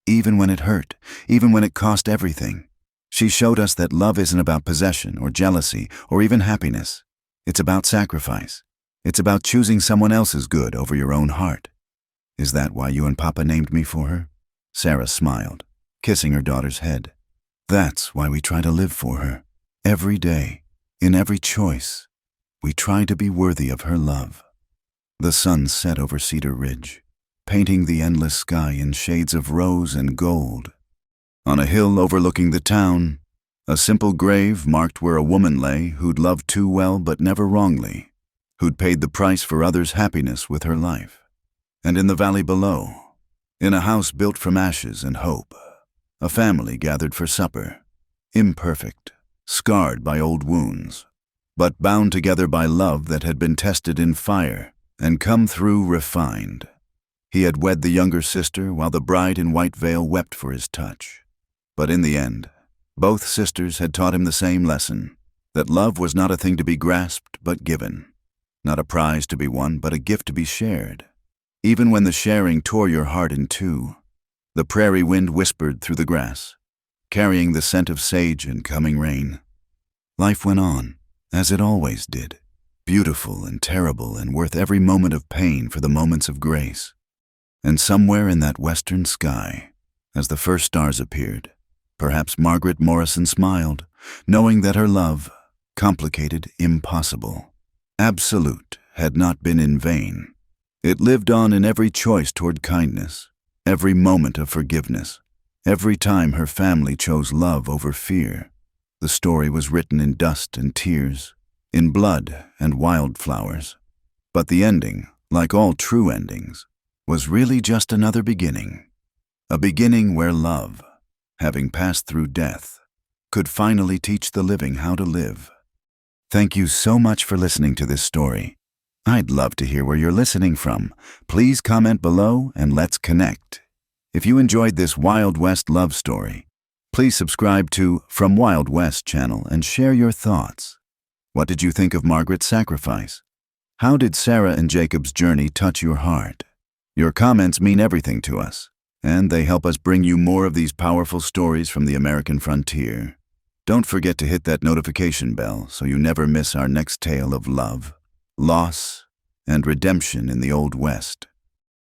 "Even when it hurt, even when it cost everything. She showed us that love isn't about possession or jealousy or even happiness. It's about sacrifice. It's about choosing someone else's good over your own heart. Is that why you and Papa named me for her?" Sarah smiled, kissing her daughter's head. "That's why we try to live for her. Every day, in every choice, we try to be worthy of her love." The sun set over Cedar Ridge, painting the endless sky in shades of rose and gold. On a hill overlooking the town, a simple grave marked where a woman lay who'd loved too well but never wrongly, who'd paid the price for others' happiness with her life. And in the valley below, in a house built from ashes and hope, a family gathered for supper, imperfect, scarred by old wounds, but bound together by love that had been tested in fire and come through refined. He had wed the younger sister while the bride in white veil wept for his touch. But in the end, both sisters had taught him the same lesson, that love was not a thing to be grasped but given, not a prize to be won but a gift to be shared. Even when the sharing tore your heart in two, the prairie wind whispered through the grass, carrying the scent of sage and coming rain. Life went on, as it always did, beautiful and terrible and worth every moment of pain for the moments of grace. And somewhere in that western sky, as the first stars appeared, perhaps Margaret Morrison smiled, knowing that her love, complicated, impossible, absolute, had not been in vain. It lived on in every choice toward kindness, every moment of forgiveness, every time her family chose love over fear. The story was written in dust and tears, in blood and wildflowers. But the ending, like all true endings, was really just another beginning. A beginning where love, having passed through death, could finally teach the living how to live. Thank you so much for listening to this story. I'd love to hear where you're listening from. Please comment below and let's connect. If you enjoyed this Wild West love story, please subscribe to From Wild West channel and share your thoughts. What did you think of Margaret's sacrifice? How did Sarah and Jacob's journey touch your heart? Your comments mean everything to us, and they help us bring you more of these powerful stories from the American frontier. Don't forget to hit that notification bell so you never miss our next tale of love, loss, and redemption in the Old West.